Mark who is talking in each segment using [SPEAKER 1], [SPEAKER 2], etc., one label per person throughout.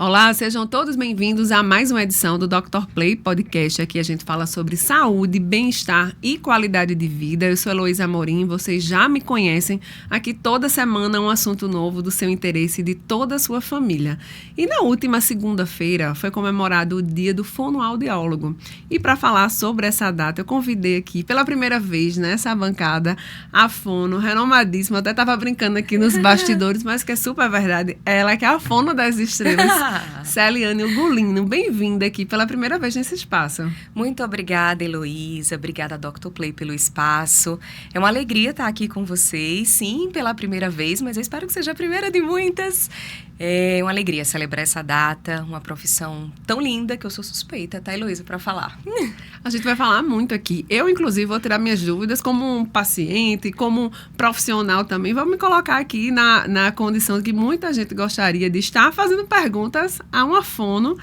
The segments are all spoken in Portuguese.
[SPEAKER 1] Olá, sejam todos bem-vindos a mais uma edição do Dr. Play Podcast. Aqui a gente fala sobre saúde, bem-estar e qualidade de vida. Eu sou Heloísa Amorim, vocês já me conhecem. Aqui toda semana um assunto novo do seu interesse e de toda a sua família. E na última segunda-feira foi comemorado o Dia do Fonoaudiólogo. E para falar sobre essa data, eu convidei aqui pela primeira vez nessa bancada a fono, renomadíssima. Eu até estava brincando aqui nos bastidores, mas que é super verdade. Ela que é a fono das estrelas. Celiane Ugolino, bem-vinda aqui pela primeira vez nesse espaço.
[SPEAKER 2] Muito obrigada, Heloísa. Obrigada, Dr. Play, pelo espaço. É uma alegria estar aqui com vocês, sim, pela primeira vez, mas eu espero que seja a primeira de muitas. É uma alegria celebrar essa data, uma profissão tão linda que eu sou suspeita, tá, Heloísa, para falar.
[SPEAKER 1] A gente vai falar muito aqui. Eu, inclusive, vou tirar minhas dúvidas como um paciente, como um profissional também. Vou me colocar aqui na condição de que muita gente gostaria de estar fazendo perguntas a uma fono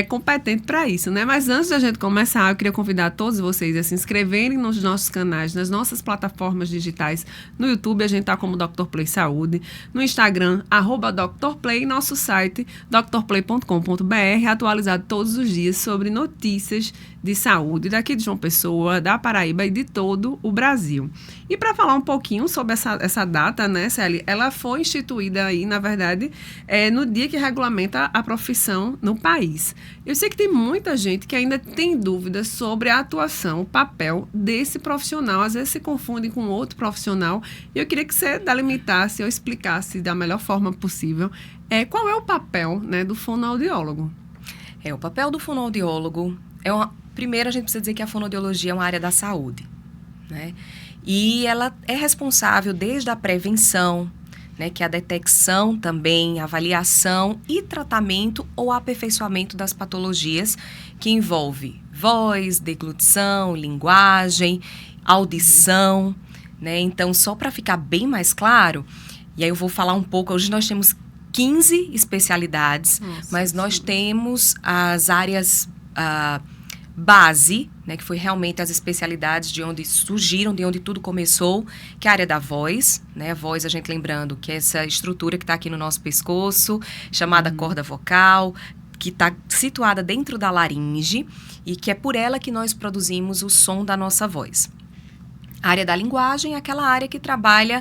[SPEAKER 1] competente para isso, né? Mas antes da gente começar, eu queria convidar todos vocês a se inscreverem nos nossos canais, nas nossas plataformas digitais. No YouTube, a gente está como Dr. Play Saúde. No Instagram, @Dr. Play. Nosso site, drplay.com.br, atualizado todos os dias sobre notícias de saúde daqui de João Pessoa, da Paraíba e de todo o Brasil. E para falar um pouquinho sobre essa data, né, Celi? Ela foi instituída aí, na verdade, no dia que regulamenta a profissão no país. Eu sei que tem muita gente que ainda tem dúvidas sobre a atuação, o papel desse profissional. Às vezes se confundem com outro profissional. E eu queria que você delimitasse ou explicasse da melhor forma possível qual é o papel, né, do fonoaudiólogo.
[SPEAKER 2] O papel do fonoaudiólogo primeiro a gente precisa dizer que a fonoaudiologia é uma área da saúde, né? E ela é responsável desde a prevenção, né, que é a detecção também, avaliação e tratamento ou aperfeiçoamento das patologias que envolve voz, deglutição, linguagem, audição, né? Então, só para ficar bem mais claro, e aí eu vou falar um pouco, hoje nós temos 15 especialidades, mas nós temos as áreas base, né, que foi realmente as especialidades de onde surgiram, de onde tudo começou, que é a área da voz, né? A voz, a gente lembrando que é essa estrutura que está aqui no nosso pescoço, chamada corda vocal, que está situada dentro da laringe e que é por ela que nós produzimos o som da nossa voz. A área da linguagem é aquela área que trabalha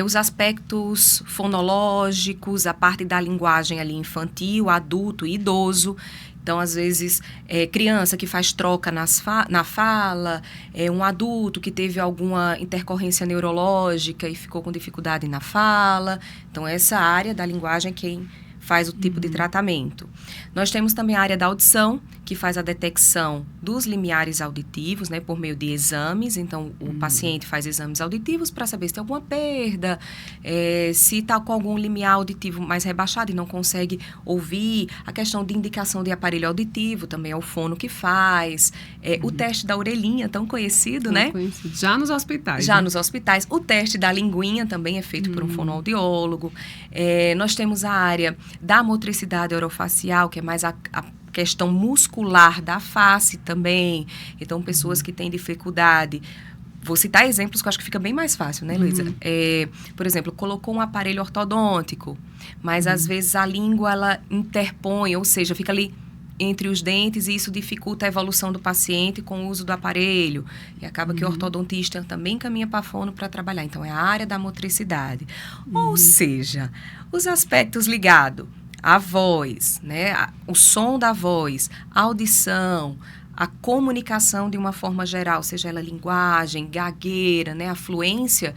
[SPEAKER 2] os aspectos fonológicos, a parte da linguagem ali infantil, adulto e idoso. Então, às vezes, criança que faz troca na fala, um adulto que teve alguma intercorrência neurológica e ficou com dificuldade na fala. Então, essa área da linguagem é quem faz o tipo de tratamento. Nós temos também a área da audição, que faz a detecção dos limiares auditivos, né, por meio de exames. Então, o paciente faz exames auditivos para saber se tem alguma perda, se está com algum limiar auditivo mais rebaixado e não consegue ouvir. A questão de indicação de aparelho auditivo também é o fono que faz. O teste da orelhinha, tão conhecido, né?
[SPEAKER 1] Conhecido. Já nos hospitais.
[SPEAKER 2] Já, né? Nos hospitais. O teste da linguinha também é feito por um fonoaudiólogo. Nós temos a área da motricidade orofacial, que é mais a questão muscular da face também. Então, pessoas que têm dificuldade. Vou citar exemplos que eu acho que fica bem mais fácil, né, Luísa? Por exemplo, colocou um aparelho ortodôntico, mas às vezes a língua, ela interpõe, ou seja, fica ali entre os dentes e isso dificulta a evolução do paciente com o uso do aparelho. E acaba que o ortodontista também caminha para a fono para trabalhar. Então, é a área da motricidade. Ou seja, os aspectos ligados à voz, né? O som da voz, a audição, a comunicação de uma forma geral, seja ela linguagem, gagueira, né? A fluência,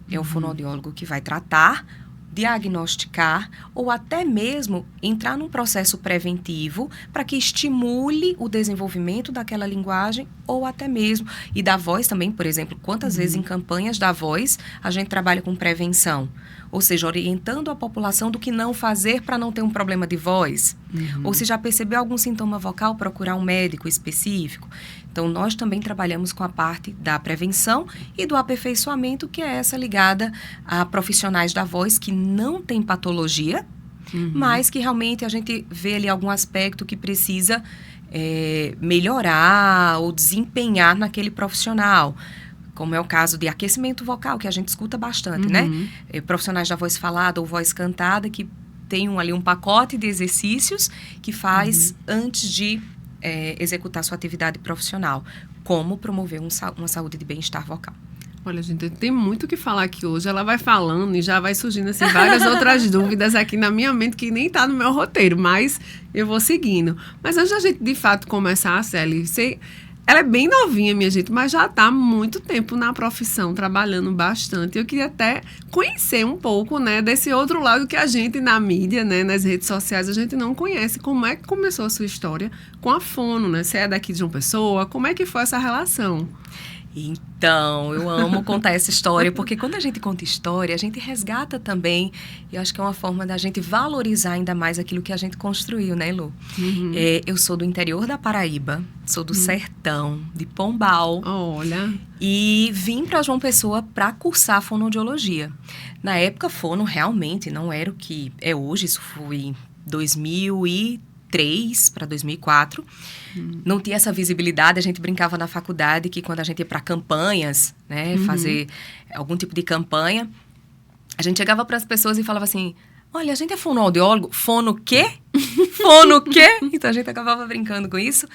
[SPEAKER 2] é o fonoaudiólogo que vai tratar, diagnosticar ou até mesmo entrar num processo preventivo para que estimule o desenvolvimento daquela linguagem ou até mesmo, e da voz também, por exemplo, quantas vezes em campanhas da voz a gente trabalha com prevenção, ou seja, orientando a população do que não fazer para não ter um problema de voz, ou se já percebeu algum sintoma vocal, procurar um médico específico. Então, nós também trabalhamos com a parte da prevenção e do aperfeiçoamento, que é essa ligada a profissionais da voz que não têm patologia, mas que realmente a gente vê ali algum aspecto que precisa melhorar ou desempenhar naquele profissional. Como é o caso de aquecimento vocal, que a gente escuta bastante, né? Profissionais da voz falada ou voz cantada que tem ali um pacote de exercícios que faz antes de executar sua atividade profissional, como promover uma saúde de bem-estar vocal.
[SPEAKER 1] Olha, gente, tem muito o que falar aqui hoje. Ela vai falando e já vai surgindo assim, várias outras dúvidas aqui na minha mente que nem tá no meu roteiro, mas eu vou seguindo. Mas antes da gente, de fato, começar, a Celi, ela é bem novinha, minha gente, mas já está há muito tempo na profissão, trabalhando bastante. Eu queria até conhecer um pouco, né, desse outro lado que a gente, na mídia, né, nas redes sociais, a gente não conhece. Como é que começou a sua história com a fono, né? Você é daqui de João Pessoa? Como é que foi essa relação?
[SPEAKER 2] Então, eu amo contar essa história, porque quando a gente conta história, a gente resgata também, e eu acho que é uma forma da gente valorizar ainda mais aquilo que a gente construiu, né, Lu? Eu sou do interior da Paraíba, sou do sertão, de Pombal.
[SPEAKER 1] Olha.
[SPEAKER 2] E vim para João Pessoa para cursar fonoaudiologia. Na época, fono realmente não era o que é hoje, isso foi em 2003 para 2004. Não tinha essa visibilidade, a gente brincava na faculdade que quando a gente ia para campanhas, né, fazer algum tipo de campanha, a gente chegava para as pessoas e falava assim, olha, a gente é fonoaudiólogo, fono o quê? Fono o quê? Então a gente acabava brincando com isso.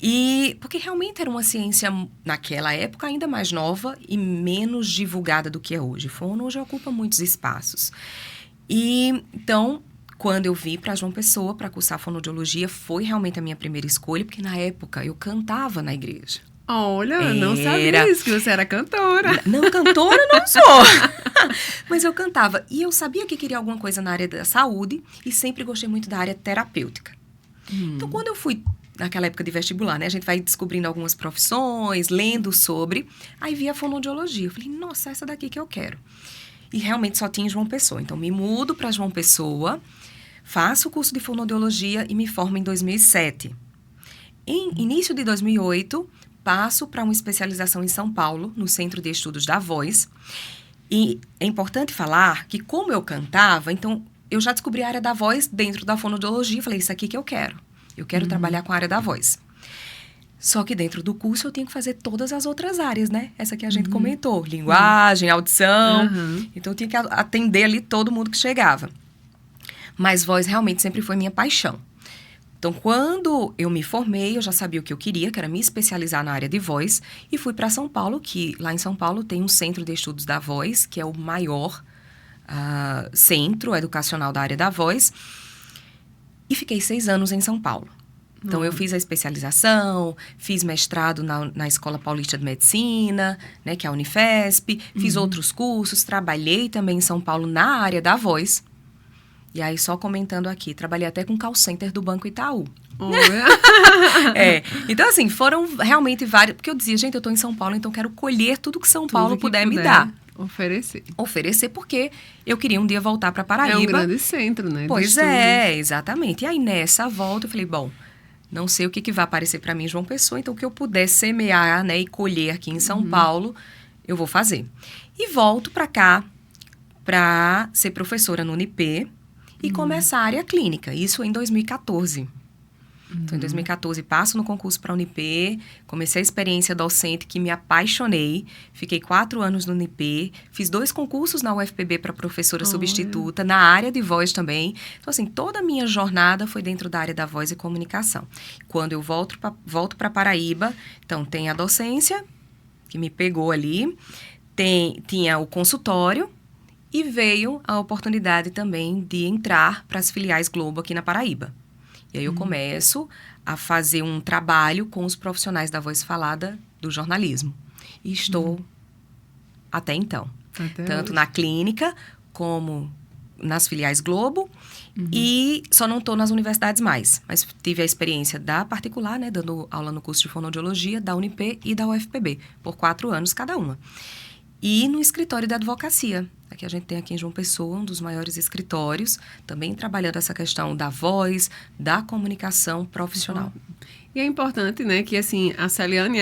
[SPEAKER 2] E porque realmente era uma ciência, naquela época, ainda mais nova e menos divulgada do que é hoje. Fono hoje ocupa muitos espaços. E então, quando eu vim para João Pessoa para cursar fonoaudiologia, foi realmente a minha primeira escolha, porque na época eu cantava na igreja.
[SPEAKER 1] Olha, não sabia isso, que você era cantora.
[SPEAKER 2] Não, cantora não sou. Mas eu cantava. E eu sabia que queria alguma coisa na área da saúde e sempre gostei muito da área terapêutica. Então, quando eu fui, naquela época de vestibular, né? A gente vai descobrindo algumas profissões, lendo sobre. Aí vi a fonoaudiologia. Eu falei, nossa, essa daqui que eu quero. E realmente só tinha em João Pessoa. Então, me mudo para João Pessoa, faço o curso de fonoaudiologia e me formo em 2007. Em início de 2008, passo para uma especialização em São Paulo, no Centro de Estudos da Voz. E é importante falar que, como eu cantava, então eu já descobri a área da voz dentro da fonoaudiologia. Falei, isso aqui que eu quero. Eu quero trabalhar com a área da voz. Só que dentro do curso eu tenho que fazer todas as outras áreas, né? Essa que a gente comentou. Linguagem, audição. Então eu tinha que atender ali todo mundo que chegava. Mas voz realmente sempre foi minha paixão. Então, quando eu me formei, eu já sabia o que eu queria, que era me especializar na área de voz. E fui para São Paulo, que lá em São Paulo tem um Centro de Estudos da Voz, que é o maior centro educacional da área da voz. E fiquei 6 anos em São Paulo. Então, eu fiz a especialização, fiz mestrado na Escola Paulista de Medicina, né, que é a Unifesp, fiz outros cursos, trabalhei também em São Paulo na área da voz. E aí, só comentando aqui, trabalhei até com call center do Banco Itaú. Então, assim, foram realmente vários... Porque eu dizia, gente, eu estou em São Paulo, então quero colher tudo que São Paulo puder me dar. Oferecer, porque eu queria um dia voltar para Paraíba.
[SPEAKER 1] É um grande centro, né?
[SPEAKER 2] Pois é, exatamente. E aí, nessa volta, eu falei, bom, não sei o que vai aparecer para mim em João Pessoa, então o que eu puder semear, né, e colher aqui em São Paulo, eu vou fazer. E volto para cá para ser professora no Unip e começar a área clínica. Isso em 2014. Então, em 2014, passo no concurso para a Unip, comecei a experiência docente que me apaixonei, fiquei 4 anos no Unip, fiz 2 concursos na UFPB para professora substituta, na área de voz também. Então, assim, toda a minha jornada foi dentro da área da voz e comunicação. Quando eu volto para Paraíba, então, tem a docência, que me pegou ali, tinha o consultório, e veio a oportunidade também de entrar para as filiais Globo aqui na Paraíba. E aí eu começo a fazer um trabalho com os profissionais da voz falada do jornalismo. E estou até então. Tanto na clínica como nas filiais Globo. E só não estou nas universidades mais. Mas tive a experiência da particular, né, dando aula no curso de fonoaudiologia, da Unip e da UFPB, por 4 anos cada uma. E no escritório da advocacia, que a gente tem aqui em João Pessoa, um dos maiores escritórios, também trabalhando essa questão da voz, da comunicação profissional.
[SPEAKER 1] E é importante, né, que assim, a Celiane,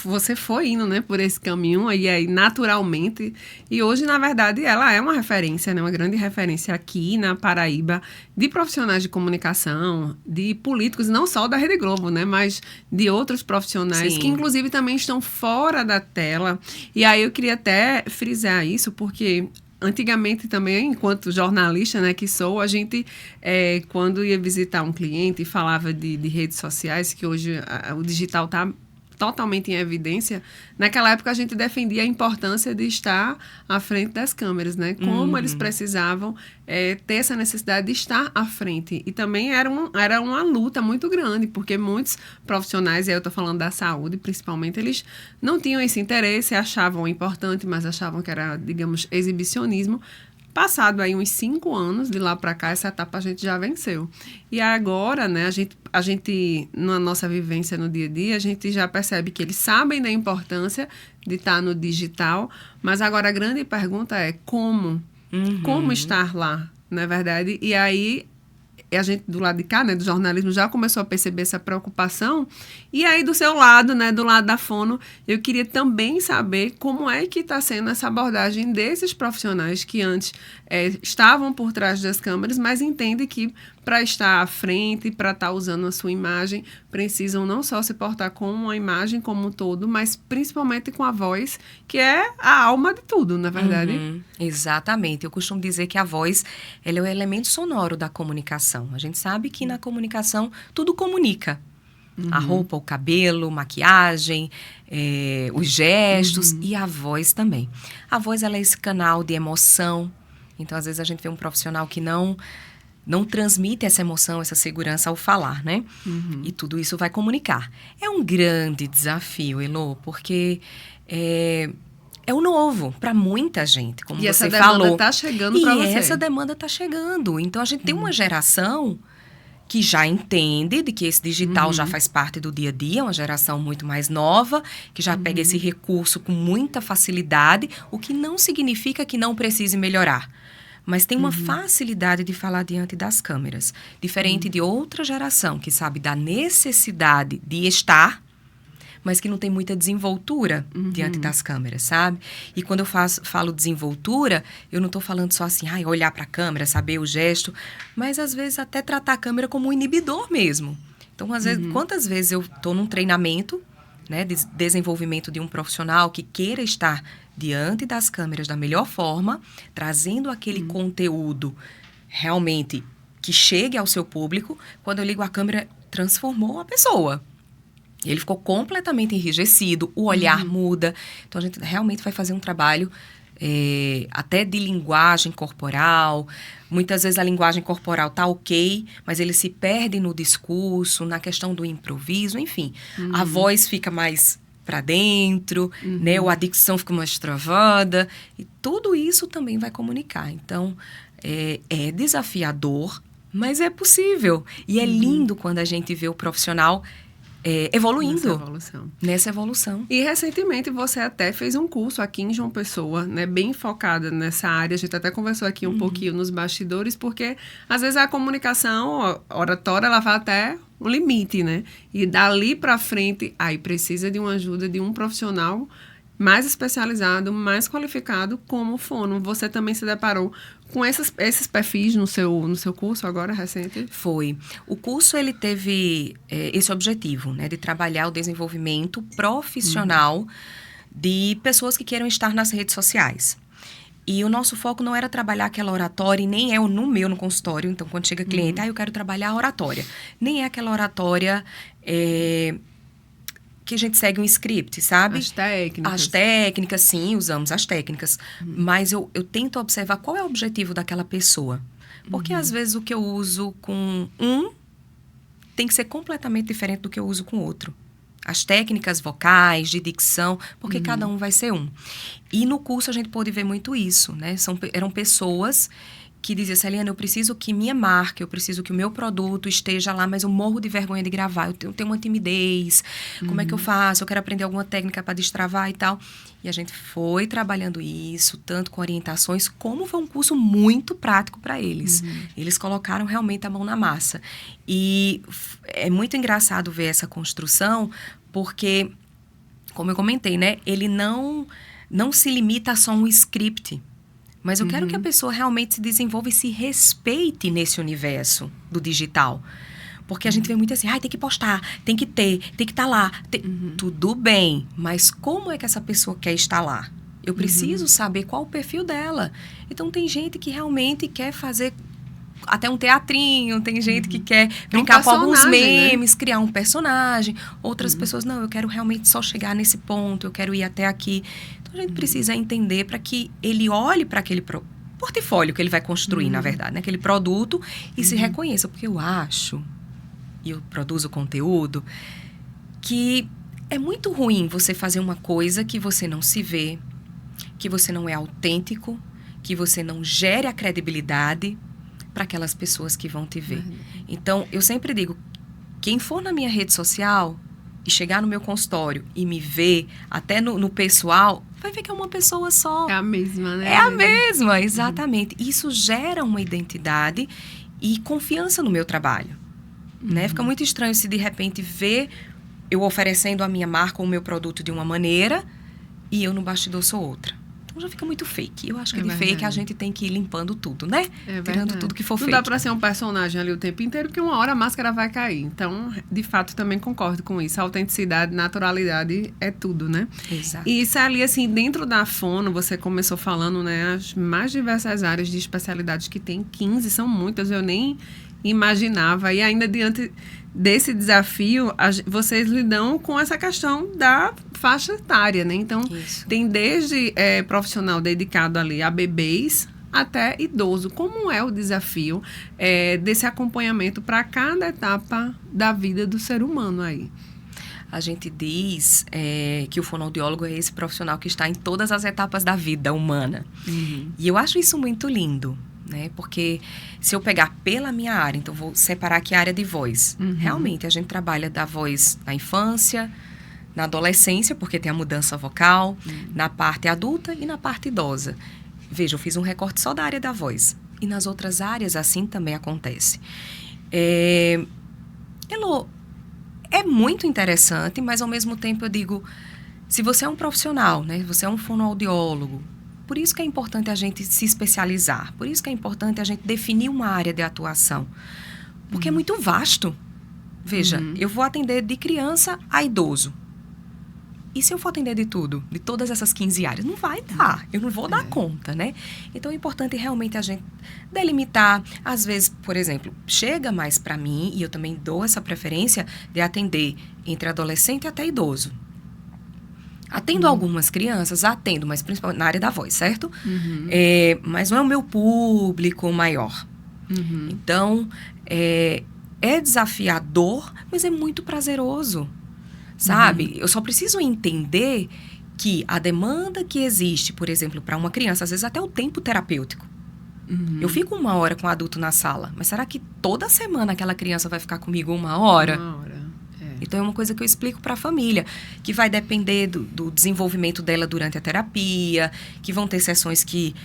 [SPEAKER 1] você foi indo, né, por esse caminho e aí naturalmente, e hoje, na verdade, ela é uma referência, né, uma grande referência aqui na Paraíba de profissionais de comunicação, de políticos, não só da Rede Globo, né, mas de outros profissionais que, inclusive, também estão fora da tela. E aí eu queria até frisar isso, porque antigamente também, enquanto jornalista, né, que sou, a gente, quando ia visitar um cliente e falava de redes sociais, que hoje o digital está totalmente em evidência, naquela época a gente defendia a importância de estar à frente das câmeras, né? Como eles precisavam ter essa necessidade de estar à frente. E também era uma luta muito grande, porque muitos profissionais, e aí eu estou falando da saúde principalmente, eles não tinham esse interesse, achavam importante, mas achavam que era, digamos, exibicionismo. Passado aí uns 5 anos, de lá para cá, essa etapa a gente já venceu. E agora, né, a gente, na nossa vivência no dia a dia, a gente já percebe que eles sabem da importância de estar no digital, mas agora a grande pergunta é como? Como estar lá, não é verdade? E aí, a gente do lado de cá, né, do jornalismo, já começou a perceber essa preocupação. E aí, do seu lado, né, do lado da Fono, eu queria também saber como é que está sendo essa abordagem desses profissionais que antes estavam por trás das câmeras, mas entendem que para estar à frente, para estar usando a sua imagem, precisam não só se portar com a imagem como um todo, mas principalmente com a voz, que é a alma de tudo, na verdade.
[SPEAKER 2] Exatamente. Eu costumo dizer que a voz, ela é o elemento sonoro da comunicação. A gente sabe que na comunicação tudo comunica. A roupa, o cabelo, maquiagem, os gestos e a voz também. A voz, ela é esse canal de emoção. Então, às vezes, a gente vê um profissional que não transmite essa emoção, essa segurança ao falar, né? E tudo isso vai comunicar. É um grande desafio, Elô, porque é o novo para muita gente, como você falou. E essa demanda
[SPEAKER 1] está chegando para você.
[SPEAKER 2] E essa demanda está chegando. Então, a gente tem uma geração que já entende de que esse digital já faz parte do dia a dia, uma geração muito mais nova, que já pega esse recurso com muita facilidade, o que não significa que não precise melhorar. Mas tem uma facilidade de falar diante das câmeras. Diferente de outra geração que sabe da necessidade de estar, mas que não tem muita desenvoltura diante das câmeras, sabe? E quando eu falo desenvoltura, eu não estou falando só assim, olhar para a câmera, saber o gesto, mas às vezes até tratar a câmera como um inibidor mesmo. Então, às vezes, quantas vezes eu estou num treinamento, né, de desenvolvimento de um profissional que queira estar diante das câmeras da melhor forma, trazendo aquele conteúdo realmente que chegue ao seu público, quando eu ligo a câmera, transformou a pessoa. Ele ficou completamente enrijecido, o olhar muda. Então, a gente realmente vai fazer um trabalho até de linguagem corporal. Muitas vezes a linguagem corporal está ok, mas ele se perde no discurso, na questão do improviso, enfim. A voz fica mais para dentro, né? A dicção fica mais travada. E tudo isso também vai comunicar. Então, é desafiador, mas é possível. E é lindo quando a gente vê o profissional evoluindo nessa evolução.
[SPEAKER 1] E recentemente você até fez um curso aqui em João Pessoa, né, bem focada nessa área. A gente até conversou aqui um pouquinho nos bastidores, porque às vezes a comunicação oratória, ela vai até um limite, né? E dali para frente, aí precisa de uma ajuda de um profissional mais especializado, mais qualificado como fono. Você também se deparou com esses perfis no seu curso agora, recente?
[SPEAKER 2] Foi. O curso, ele teve esse objetivo, né? De trabalhar o desenvolvimento profissional de pessoas que queiram estar nas redes sociais. E o nosso foco não era trabalhar aquela oratória, e nem no consultório. Então, quando chega cliente, eu quero trabalhar a oratória. Nem é aquela oratória que a gente segue um script, sabe? As técnicas, sim, usamos as técnicas. Mas eu tento observar qual é o objetivo daquela pessoa. Porque, às vezes, o que eu uso com tem que ser completamente diferente do que eu uso com outro. As técnicas vocais, de dicção, porque cada um vai ser um. E no curso a gente pôde ver muito isso, né? Eram pessoas que diziam, Celiana, eu preciso que minha marca, eu preciso que o meu produto esteja lá, mas eu morro de vergonha de gravar, eu tenho uma timidez, como é que eu faço? Eu quero aprender alguma técnica para destravar e tal. E a gente foi trabalhando isso, tanto com orientações, como foi um curso muito prático para eles. Eles colocaram realmente a mão na massa. E é muito engraçado ver essa construção, porque, como eu comentei, né, ele não se limita a só um script. Mas eu quero que a pessoa realmente se desenvolva e se respeite nesse universo do digital. Porque a gente vê muito assim, tem que postar, tem que estar lá. Tudo bem, mas como é que essa pessoa quer estar lá? Eu preciso saber qual o perfil dela. Então, tem gente que realmente quer fazer até um teatrinho, tem gente que quer brincar com alguns memes, né? Criar um personagem. Outras pessoas, não, eu quero realmente só chegar nesse ponto, eu quero ir até aqui. Então, a gente precisa entender para que ele olhe para aquele portfólio que ele vai construir, na verdade, né? Aquele produto e se reconheça. Porque eu acho, e eu produzo conteúdo, que é muito ruim você fazer uma coisa que você não se vê, que você não é autêntico, que você não gere a credibilidade para aquelas pessoas que vão te ver. Então, eu sempre digo, quem for na minha rede social e chegar no meu consultório e me ver, até no pessoal, vai ver que é uma pessoa só.
[SPEAKER 1] É a mesma, né?
[SPEAKER 2] É a mesma, exatamente. Isso gera uma identidade e confiança no meu trabalho. Né? Fica muito estranho se de repente ver eu oferecendo a minha marca ou o meu produto de uma maneira e eu no bastidor sou outra. Então já fica muito fake. Eu acho que de fake a gente tem que ir limpando tudo, né? Tirando tudo que for fake.
[SPEAKER 1] Não dá pra ser um personagem ali o tempo inteiro, porque uma hora a máscara vai cair. Então, de fato, também concordo com isso. A autenticidade, naturalidade é tudo, né?
[SPEAKER 2] Exato.
[SPEAKER 1] E isso ali, assim, dentro da Fono, você começou falando, né? As mais diversas áreas de especialidades que tem, 15, são muitas. Eu nem imaginava. E ainda diante desse desafio, vocês lidam com essa questão da faixa etária, né? Então, tem desde profissional dedicado ali a bebês até idoso. Como é o desafio desse acompanhamento para cada etapa da vida do ser humano aí?
[SPEAKER 2] A gente diz que o fonoaudiólogo é esse profissional que está em todas as etapas da vida humana. E eu acho isso muito lindo. Né? Porque se eu pegar pela minha área, então vou separar aqui a área de voz. Realmente, a gente trabalha da voz na infância, na adolescência, porque tem a mudança vocal, na parte adulta e na parte idosa. Veja, eu fiz um recorte só da área da voz. E nas outras áreas, assim também acontece. Elô, é muito interessante, mas ao mesmo tempo eu digo, se você é um profissional, né? Você é um fonoaudiólogo, por isso que é importante a gente se especializar. Por isso que é importante a gente definir uma área de atuação. Porque é muito vasto. Veja, eu vou atender de criança a idoso. E se eu for atender de tudo, de todas essas 15 áreas? Não vai dar. Eu não vou dar conta, né? Então, é importante realmente a gente delimitar. Às vezes, por exemplo, chega mais para mim, e eu também dou essa preferência de atender entre adolescente até idoso. Atendo algumas crianças, mas principalmente na área da voz, certo? Mas não é o meu público maior. Então, é desafiador, mas é muito prazeroso, sabe? Eu só preciso entender que a demanda que existe, por exemplo, para uma criança, às vezes até o tempo terapêutico. Eu fico 1 hora com o adulto na sala, mas será que toda semana aquela criança vai ficar comigo 1 hora?
[SPEAKER 1] 1 hora.
[SPEAKER 2] Então, é uma coisa que eu explico para a família, que vai depender do desenvolvimento dela durante a terapia, que vão ter sessões que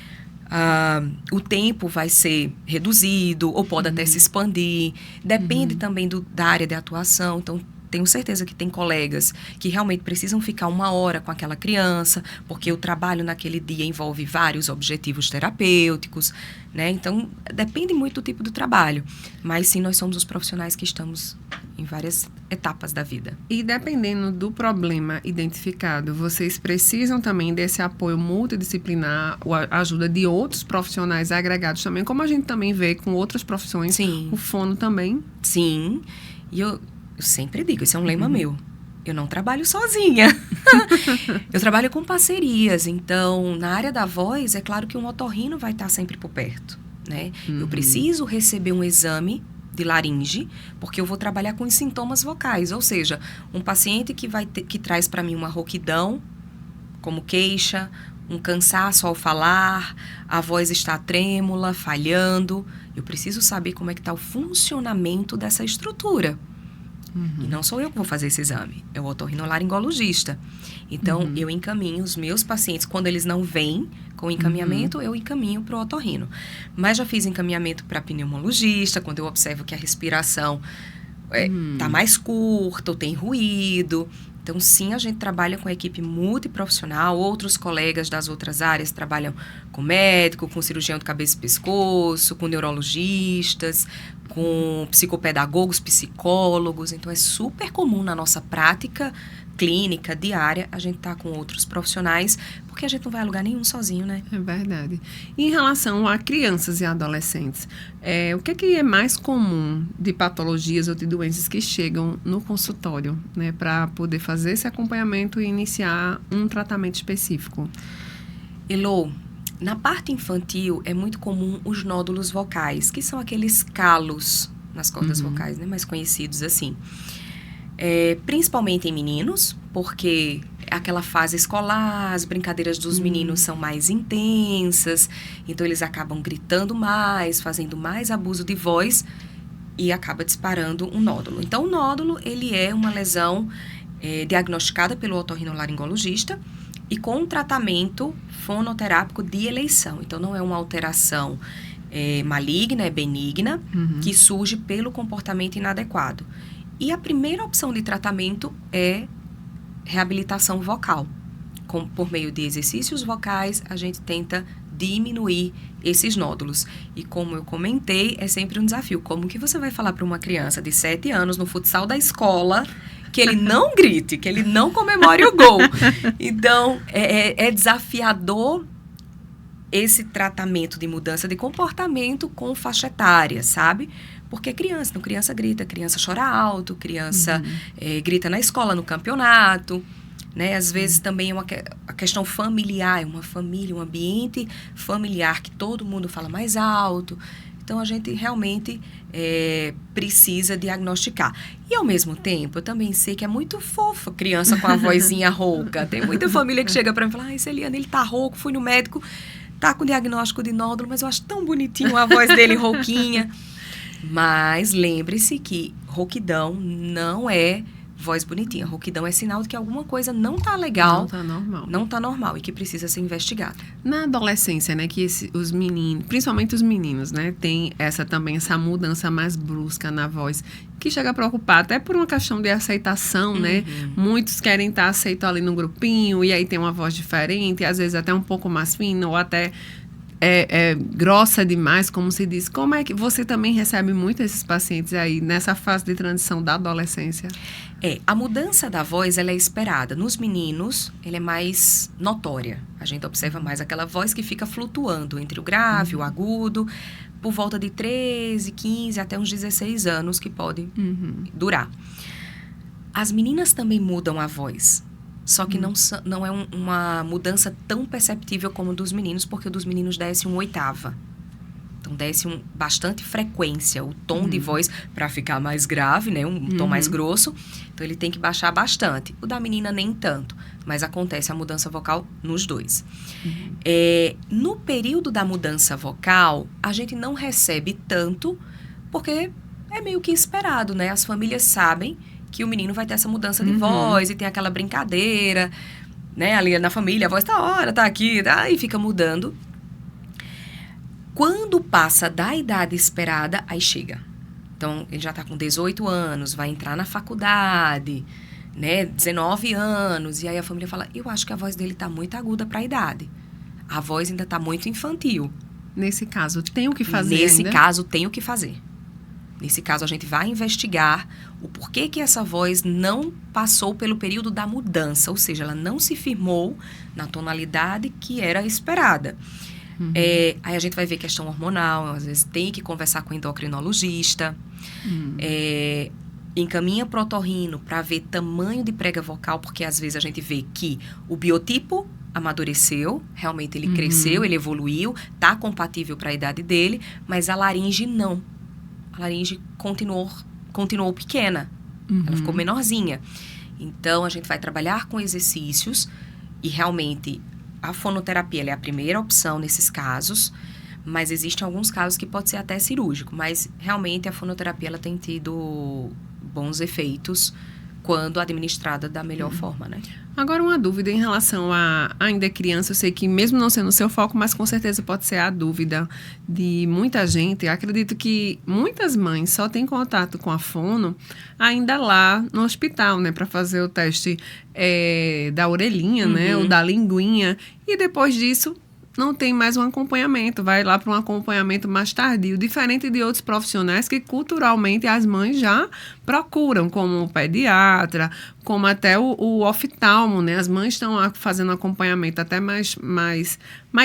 [SPEAKER 2] o tempo vai ser reduzido ou pode até se expandir. Depende também da área de atuação. Então, tenho certeza que tem colegas que realmente precisam ficar 1 hora com aquela criança, porque o trabalho naquele dia envolve vários objetivos terapêuticos, né? Então, depende muito do tipo do trabalho. Mas, sim, nós somos os profissionais que estamos em várias etapas da vida.
[SPEAKER 1] E dependendo do problema identificado, vocês precisam também desse apoio multidisciplinar, a ajuda de outros profissionais agregados também, como a gente também vê com outras profissões.
[SPEAKER 2] Sim.
[SPEAKER 1] O fono também.
[SPEAKER 2] Sim. E eu sempre digo, esse é um lema meu. Eu não trabalho sozinha. Eu trabalho com parcerias. Então, na área da voz, é claro que um otorrino vai estar sempre por perto, né? Eu preciso receber um exame de laringe, porque eu vou trabalhar com os sintomas vocais. Ou seja, um paciente que traz para mim uma rouquidão, como queixa, um cansaço ao falar, a voz está trêmula, falhando. Eu preciso saber como é que está o funcionamento dessa estrutura. E não sou eu que vou fazer esse exame, é o otorrinolaringologista. Então, eu encaminho os meus pacientes, quando eles não vêm com encaminhamento, eu encaminho para o otorrino. Mas já fiz encaminhamento para pneumologista, quando eu observo que a respiração está mais curta ou tem ruído. Então, sim, a gente trabalha com a equipe multiprofissional, outros colegas das outras áreas trabalham com médico, com cirurgião de cabeça e pescoço, com neurologistas, com psicopedagogos, psicólogos. Então, é super comum na nossa prática clínica, diária, a gente está com outros profissionais, porque a gente não vai a lugar nenhum sozinho, né?
[SPEAKER 1] É verdade. E em relação a crianças e adolescentes, o que é mais comum de patologias ou de doenças que chegam no consultório, né, para poder fazer esse acompanhamento e iniciar um tratamento específico?
[SPEAKER 2] Elô, na parte infantil é muito comum os nódulos vocais, que são aqueles calos nas cordas vocais, né, mais conhecidos assim. Principalmente em meninos, porque aquela fase escolar, as brincadeiras dos meninos são mais intensas, então eles acabam gritando mais, fazendo mais abuso de voz e acaba disparando um nódulo. Então, o nódulo, ele é uma lesão diagnosticada pelo otorrinolaringologista e com um tratamento fonoterápico de eleição. Então, não é uma alteração maligna, é benigna, que surge pelo comportamento inadequado. E a primeira opção de tratamento é reabilitação vocal. Por meio de exercícios vocais, a gente tenta diminuir esses nódulos. E como eu comentei, é sempre um desafio. Como que você vai falar para uma criança de 7 anos no futsal da escola que ele não grite, que ele não comemore o gol? Então, é desafiador esse tratamento de mudança de comportamento com faixa etária, sabe? Porque criança, então criança grita, criança chora alto, criança grita na escola, no campeonato, né? Às vezes também a questão familiar, uma família, um ambiente familiar que todo mundo fala mais alto. Então, a gente realmente precisa diagnosticar. E, ao mesmo tempo, eu também sei que é muito fofa criança com a vozinha rouca. Tem muita família que chega para mim e fala, Celiane, ele tá rouco, fui no médico, tá com diagnóstico de nódulo, mas eu acho tão bonitinho a voz dele rouquinha. Mas lembre-se que rouquidão não é voz bonitinha. Rouquidão é sinal de que alguma coisa não tá legal.
[SPEAKER 1] Não tá normal.
[SPEAKER 2] Não tá normal e que precisa ser investigado.
[SPEAKER 1] Na adolescência, né, que os meninos, principalmente os meninos, né, tem essa mudança mais brusca na voz, que chega a preocupar até por uma questão de aceitação, né? Muitos querem estar aceitos ali no grupinho e aí tem uma voz diferente, às vezes até um pouco mais fina ou até grossa demais, como se diz. Como é que você também recebe muito esses pacientes aí nessa fase de transição da adolescência?
[SPEAKER 2] A mudança da voz, ela é esperada. Nos meninos, ela é mais notória. A gente observa mais aquela voz que fica flutuando entre o grave, o agudo, por volta de 13, 15, até uns 16 anos que pode durar. As meninas também mudam a voz. Só que não é uma mudança tão perceptível como dos meninos, porque o dos meninos desce uma oitava. Então, desce bastante frequência, o tom de voz, para ficar mais grave, né? Um tom mais grosso. Então, ele tem que baixar bastante. O da menina, nem tanto. Mas acontece a mudança vocal nos dois. No período da mudança vocal, a gente não recebe tanto, porque é meio que esperado, né? As famílias sabem que o menino vai ter essa mudança de voz e tem aquela brincadeira, né? Ali na família, a voz tá aqui, e fica mudando. Quando passa da idade esperada, aí chega. Então, ele já tá com 18 anos, vai entrar na faculdade, né? 19 anos, e aí a família fala, eu acho que a voz dele tá muito aguda para a idade. A voz ainda tá muito infantil.
[SPEAKER 1] Nesse caso, tem o que fazer
[SPEAKER 2] Nesse
[SPEAKER 1] ainda?
[SPEAKER 2] caso, tem o que fazer. Nesse caso, a gente vai investigar o porquê que essa voz não passou pelo período da mudança, ou seja, ela não se firmou na tonalidade que era esperada. Aí a gente vai ver questão hormonal, às vezes tem que conversar com o endocrinologista, encaminha para o otorrino para ver tamanho de prega vocal, porque às vezes a gente vê que o biotipo amadureceu, realmente ele cresceu, ele evoluiu, está compatível para a idade dele, mas a laringe não. A laringe continuou pequena, ela ficou menorzinha. Então, a gente vai trabalhar com exercícios e realmente a fonoterapia ela é a primeira opção nesses casos, mas existem alguns casos que pode ser até cirúrgico, mas realmente a fonoterapia ela tem tido bons efeitos quando administrada da melhor forma, né?
[SPEAKER 1] Agora, uma dúvida em relação a ainda criança. Eu sei que mesmo não sendo o seu foco, mas com certeza pode ser a dúvida de muita gente. Eu acredito que muitas mães só têm contato com a fono ainda lá no hospital, né? Para fazer o teste da orelhinha, né? Ou da linguinha. E depois disso, não tem mais um acompanhamento, vai lá para um acompanhamento mais tardio, diferente de outros profissionais que culturalmente as mães já procuram, como o pediatra, como até o oftalmo, né? As mães estão fazendo acompanhamento até mais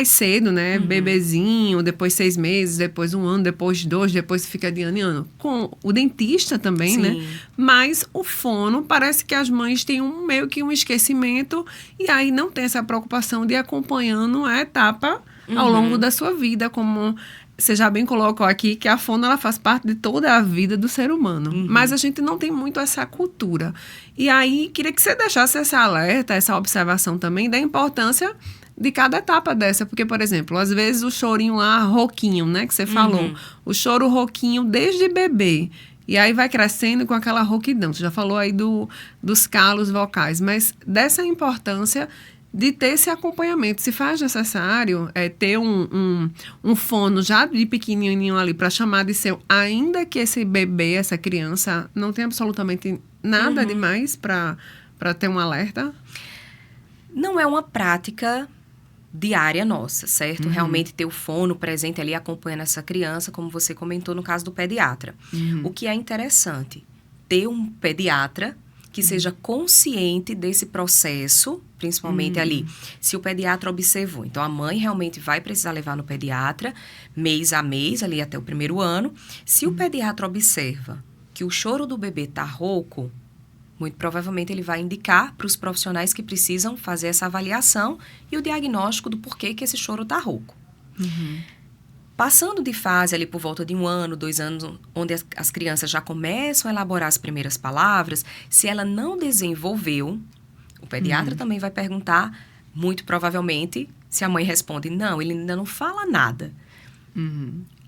[SPEAKER 1] cedo, né? Bebezinho, depois 6 meses, depois 1 ano, depois 2, depois fica de ano em ano. Com o dentista também,
[SPEAKER 2] Sim.
[SPEAKER 1] né? Mas o fono, parece que as mães têm meio que um esquecimento e aí não tem essa preocupação de ir acompanhando a etapa ao longo da sua vida, como você já bem colocou aqui, que a fono ela faz parte de toda a vida do ser humano. Mas a gente não tem muito essa cultura. E aí, queria que você deixasse essa alerta, essa observação também da importância de cada etapa dessa. Porque, por exemplo, às vezes o chorinho lá, rouquinho, né, que você falou. O choro rouquinho desde bebê. E aí vai crescendo com aquela rouquidão. Você já falou aí dos calos vocais. Mas dessa importância de ter esse acompanhamento. Se faz necessário ter um fono já de pequenininho ali para chamar de seu, ainda que esse bebê, essa criança, não tem absolutamente nada demais para ter um alerta?
[SPEAKER 2] Não é uma prática diária nossa, certo? Realmente ter o fono presente ali acompanhando essa criança, como você comentou no caso do pediatra. O que é interessante, ter um pediatra que seja consciente desse processo, principalmente ali, se o pediatra observou. Então, a mãe realmente vai precisar levar no pediatra, mês a mês, ali até o 1º ano. Se o pediatra observa que o choro do bebê está rouco, muito provavelmente ele vai indicar para os profissionais que precisam fazer essa avaliação e o diagnóstico do porquê que esse choro está rouco. Passando de fase ali por volta de 1 ano, 2 anos, onde as crianças já começam a elaborar as primeiras palavras, se ela não desenvolveu, o pediatra também vai perguntar, muito provavelmente, se a mãe responde, não, ele ainda não fala nada.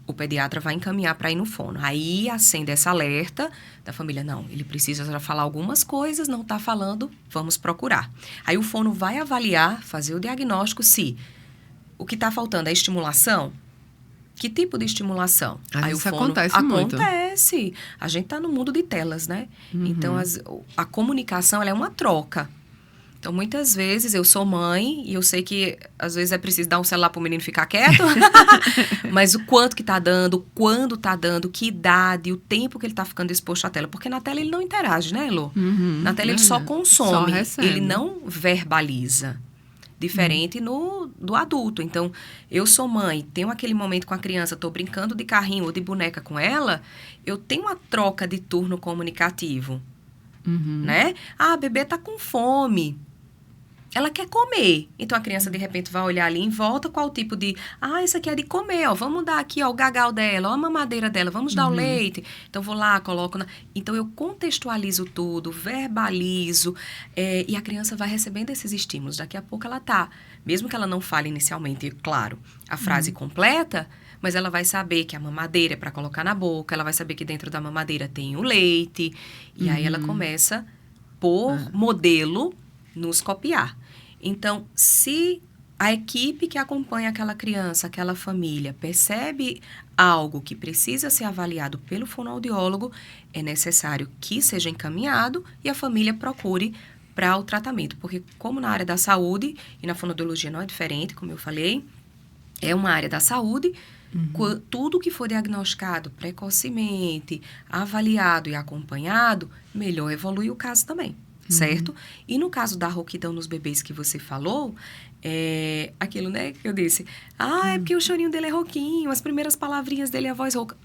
[SPEAKER 2] O pediatra vai encaminhar para ir no fono. Aí acende essa alerta da família, não, ele precisa já falar algumas coisas, não está falando, vamos procurar. Aí o fono vai avaliar, fazer o diagnóstico se o que está faltando é estimulação. Que tipo de estimulação? Aí
[SPEAKER 1] isso acontece muito.
[SPEAKER 2] Acontece. A gente está no mundo de telas, né? Então, a comunicação ela é uma troca. Então, muitas vezes, eu sou mãe e eu sei que, às vezes, é preciso dar um celular para o menino ficar quieto. Mas o quanto que está dando, quando está dando, que idade, o tempo que ele está ficando exposto à tela. Porque na tela ele não interage, né, Elô? Na tela ele só consome,
[SPEAKER 1] só recebe.
[SPEAKER 2] Ele não verbaliza. Diferente do adulto. Então, eu sou mãe, tenho aquele momento com a criança, estou brincando de carrinho ou de boneca com ela, eu tenho uma troca de turno comunicativo, né? Ah, a bebê tá com fome. Ela quer comer. Então, a criança, de repente, vai olhar ali em volta qual o tipo de... Ah, isso aqui é de comer, ó. Vamos dar aqui, ó, o gagal dela, ó, a mamadeira dela. Vamos dar o leite. Então, vou lá, coloco... Então, eu contextualizo tudo, verbalizo. E a criança vai recebendo esses estímulos. Daqui a pouco ela tá... Mesmo que ela não fale inicialmente, claro, a frase completa... Mas ela vai saber que a mamadeira é para colocar na boca. Ela vai saber que dentro da mamadeira tem o leite. E aí, ela começa, por modelo, nos copiar. Então, se a equipe que acompanha aquela criança, aquela família, percebe algo que precisa ser avaliado pelo fonoaudiólogo, é necessário que seja encaminhado e a família procure para o tratamento. Porque como na área da saúde, e na fonoaudiologia não é diferente, como eu falei, é uma área da saúde, tudo que for diagnosticado precocemente, avaliado e acompanhado, melhor evolui o caso também. Certo? E no caso da rouquidão nos bebês que você falou, aquilo, né, que eu disse, é porque o chorinho dele é rouquinho, as primeiras palavrinhas dele é a voz rouca.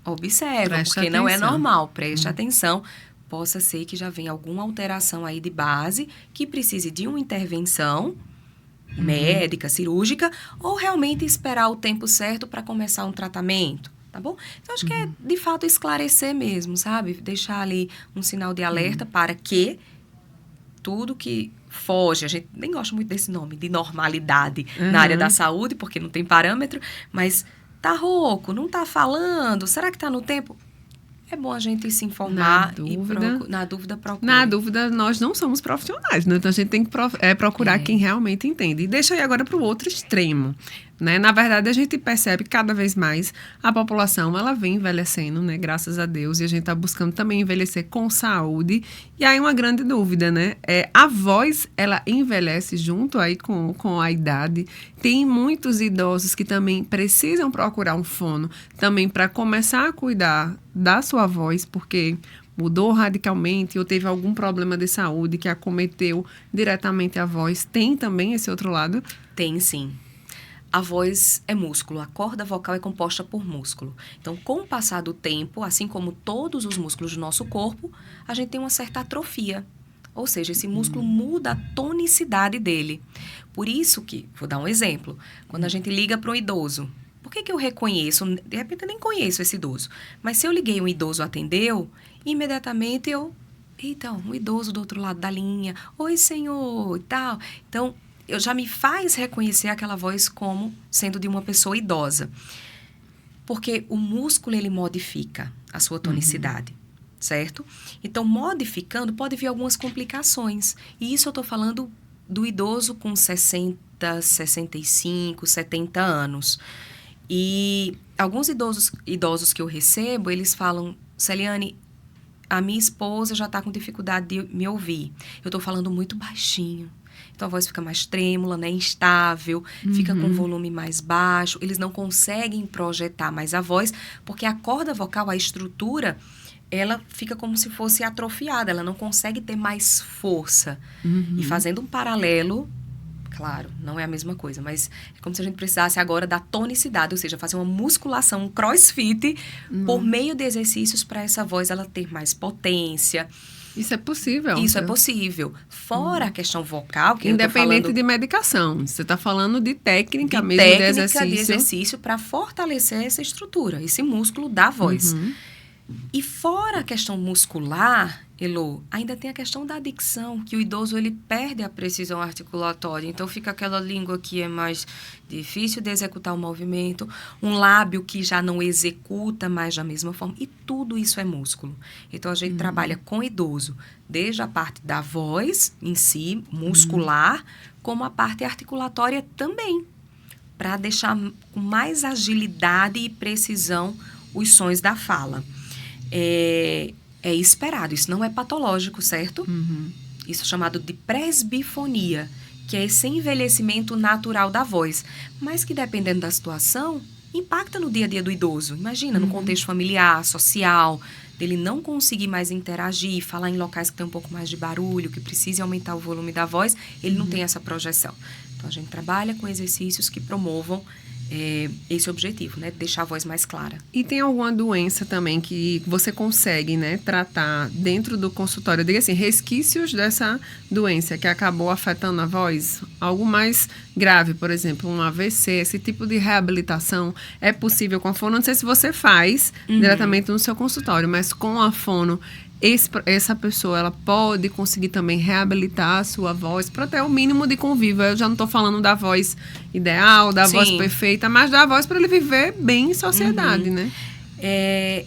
[SPEAKER 2] Observa, porque não é normal, preste atenção, possa ser que já venha alguma alteração aí de base, que precise de uma intervenção médica, cirúrgica, ou realmente esperar o tempo certo para começar um tratamento. Tá bom? Então, acho que é, de fato, esclarecer mesmo, sabe? Deixar ali um sinal de alerta para que tudo que foge, a gente nem gosta muito desse nome, de normalidade na área da saúde, porque não tem parâmetro, mas tá rouco, não tá falando, será que tá no tempo? É bom a gente se informar na dúvida procura.
[SPEAKER 1] Na dúvida, nós não somos profissionais, né? Então a gente tem que procurar quem realmente entende. E deixa eu ir agora para o outro extremo, né? Na verdade, a gente percebe que cada vez mais a população ela vem envelhecendo, né? Graças a Deus. E a gente está buscando também envelhecer com saúde. E aí uma grande dúvida, né? A voz, ela envelhece junto aí com a idade. Tem muitos idosos que também precisam procurar um fono também para começar a cuidar da sua voz, porque mudou radicalmente ou teve algum problema de saúde que acometeu diretamente a voz, tem também esse outro lado?
[SPEAKER 2] Tem sim. A voz é músculo, a corda vocal é composta por músculo. Então, com o passar do tempo, assim como todos os músculos do nosso corpo, a gente tem uma certa atrofia. Ou seja, esse músculo muda a tonicidade dele. Por isso que, vou dar um exemplo, quando a gente liga para um idoso, por que eu reconheço? De repente eu nem conheço esse idoso, mas se eu liguei um idoso atendeu, imediatamente eita, um idoso do outro lado da linha, oi senhor, e tal. Então, eu já me faz reconhecer aquela voz como sendo de uma pessoa idosa. Porque o músculo, ele modifica a sua tonicidade, certo? Então, modificando, pode vir algumas complicações. E isso eu estou falando do idoso com 60, 65, 70 anos. E alguns idosos que eu recebo, eles falam, Celiane, a minha esposa já está com dificuldade de me ouvir. Eu estou falando muito baixinho. Então, a voz fica mais trêmula, né? Instável, fica com volume mais baixo. Eles não conseguem projetar mais a voz, porque a corda vocal, a estrutura, ela fica como se fosse atrofiada. Ela não consegue ter mais força. E fazendo um paralelo, claro, não é a mesma coisa, mas é como se a gente precisasse agora da tonicidade, ou seja, fazer uma musculação, um crossfit, por meio de exercícios para essa voz ela ter mais potência.
[SPEAKER 1] Isso é possível.
[SPEAKER 2] Isso é possível. Fora a questão vocal, que
[SPEAKER 1] independente de medicação. Você está falando de técnica mesmo,
[SPEAKER 2] de
[SPEAKER 1] exercício.
[SPEAKER 2] De exercício para fortalecer essa estrutura, esse músculo da voz. E fora a questão muscular, Elô, ainda tem a questão da dicção, que o idoso ele perde a precisão articulatória. Então, fica aquela língua que é mais difícil de executar o movimento, um lábio que já não executa mais da mesma forma. E tudo isso é músculo. Então, a gente trabalha com idoso, desde a parte da voz em si, muscular, como a parte articulatória também, para deixar com mais agilidade e precisão os sons da fala. É esperado, isso não é patológico, certo? Isso é chamado de presbifonia, que é esse envelhecimento natural da voz, mas que dependendo da situação, impacta no dia a dia do idoso. Imagina, no contexto familiar, social, dele não conseguir mais interagir, falar em locais que tem um pouco mais de barulho, que precise aumentar o volume da voz, ele não tem essa projeção. Então, a gente trabalha com exercícios que promovam esse objetivo, né? Deixar a voz mais clara.
[SPEAKER 1] E tem alguma doença também que você consegue, né, tratar dentro do consultório? Diga assim, resquícios dessa doença que acabou afetando a voz? Algo mais grave, por exemplo, um AVC, esse tipo de reabilitação é possível com a fono? Não sei se você faz diretamente no seu consultório, mas com a fono, essa pessoa ela pode conseguir também reabilitar a sua voz para ter o mínimo de convívio. Eu já não estou falando da voz ideal, da voz perfeita, mas da voz para ele viver bem em sociedade, né?
[SPEAKER 2] É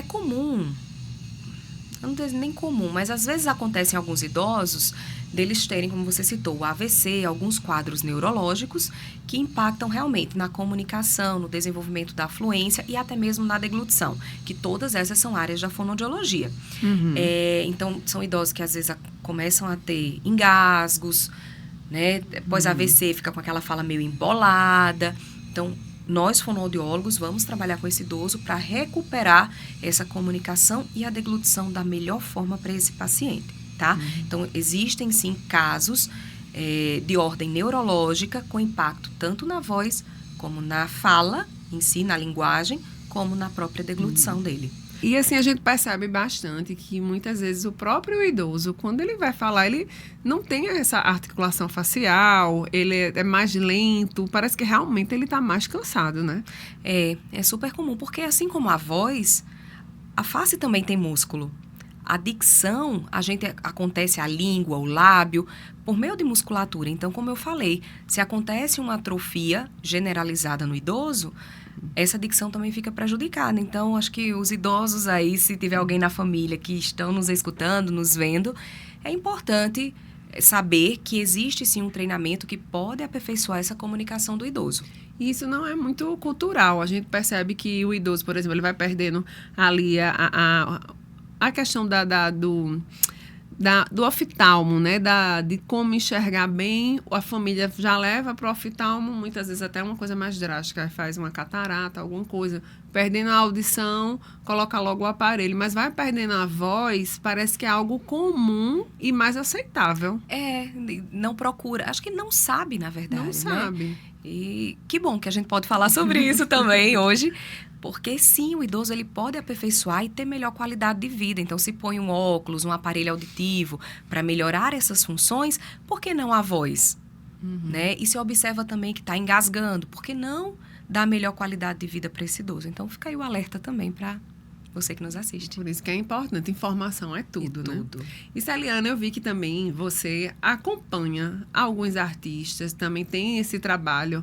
[SPEAKER 2] comum, eu não digo nem comum, mas às vezes acontece em alguns idosos deles terem, como você citou, o AVC, alguns quadros neurológicos que impactam realmente na comunicação, no desenvolvimento da fluência e até mesmo na deglutição, que todas essas são áreas da fonoaudiologia. Então, são idosos que às vezes começam a ter engasgos, né? Após AVC fica com aquela fala meio embolada. Então, nós, fonoaudiólogos, vamos trabalhar com esse idoso para recuperar essa comunicação e a deglutição da melhor forma para esse paciente. Tá? Então, existem sim casos de ordem neurológica com impacto tanto na voz como na fala em si, na linguagem, como na própria deglutição dele.
[SPEAKER 1] E assim, a gente percebe bastante que muitas vezes o próprio idoso, quando ele vai falar, ele não tem essa articulação facial, ele é mais lento, parece que realmente ele está mais cansado, né?
[SPEAKER 2] É super comum, porque assim como a voz, a face também tem músculo. A dicção, acontece a língua, o lábio, por meio de musculatura. Então, como eu falei, se acontece uma atrofia generalizada no idoso, essa dicção também fica prejudicada. Então, acho que os idosos aí, se tiver alguém na família que estão nos escutando, nos vendo, é importante saber que existe sim um treinamento que pode aperfeiçoar essa comunicação do idoso.
[SPEAKER 1] E isso não é muito cultural. A gente percebe que o idoso, por exemplo, ele vai perdendo ali a questão do oftalmo, né? De como enxergar bem, a família já leva para o oftalmo, muitas vezes até uma coisa mais drástica, faz uma catarata, alguma coisa, perdendo a audição, coloca logo o aparelho, mas vai perdendo a voz, parece que é algo comum e mais aceitável.
[SPEAKER 2] Não procura, acho que não sabe, na verdade,
[SPEAKER 1] Não sabe.
[SPEAKER 2] Né? E que bom que a gente pode falar sobre isso também hoje, porque sim, o idoso ele pode aperfeiçoar e ter melhor qualidade de vida. Então, se põe um óculos, um aparelho auditivo para melhorar essas funções, por que não a voz? Né? E se observa também que está engasgando, por que não dar melhor qualidade de vida para esse idoso? Então, fica aí o alerta também para você que nos assiste.
[SPEAKER 1] Por isso que é importante, informação é tudo, né?
[SPEAKER 2] Tudo.
[SPEAKER 1] E Celiana, eu vi que também você acompanha alguns artistas, também tem esse trabalho.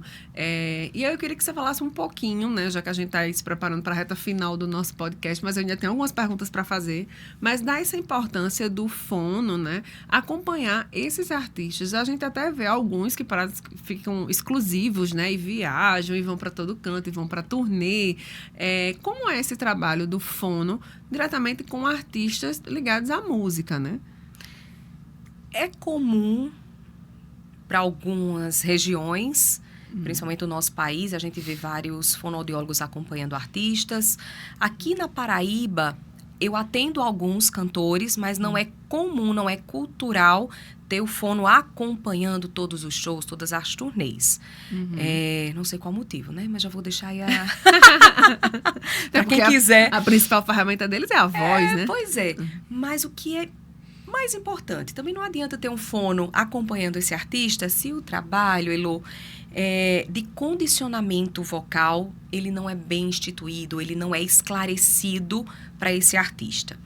[SPEAKER 1] E eu queria que você falasse um pouquinho, né? Já que a gente está se preparando para a reta final do nosso podcast, mas eu ainda tenho algumas perguntas para fazer. Mas dá essa importância do fono, né? Acompanhar esses artistas. A gente até vê alguns que ficam exclusivos, né? E viajam, e vão para todo canto, e vão para turnê. Como é esse trabalho do fono diretamente com artistas ligados à música, né?
[SPEAKER 2] É comum para algumas regiões, principalmente no nosso país, a gente vê vários fonoaudiólogos acompanhando artistas. Aqui na Paraíba, eu atendo alguns cantores, mas não é comum, não é cultural ter o fono acompanhando todos os shows, todas as turnês. Não sei qual motivo, né? Mas já vou deixar aí para quem quiser.
[SPEAKER 1] A principal ferramenta deles é a voz, né?
[SPEAKER 2] Pois é. Mas o que é mais importante, também não adianta ter um fono acompanhando esse artista se o trabalho, Elô, de condicionamento vocal, ele não é bem instituído, ele não é esclarecido para esse artista.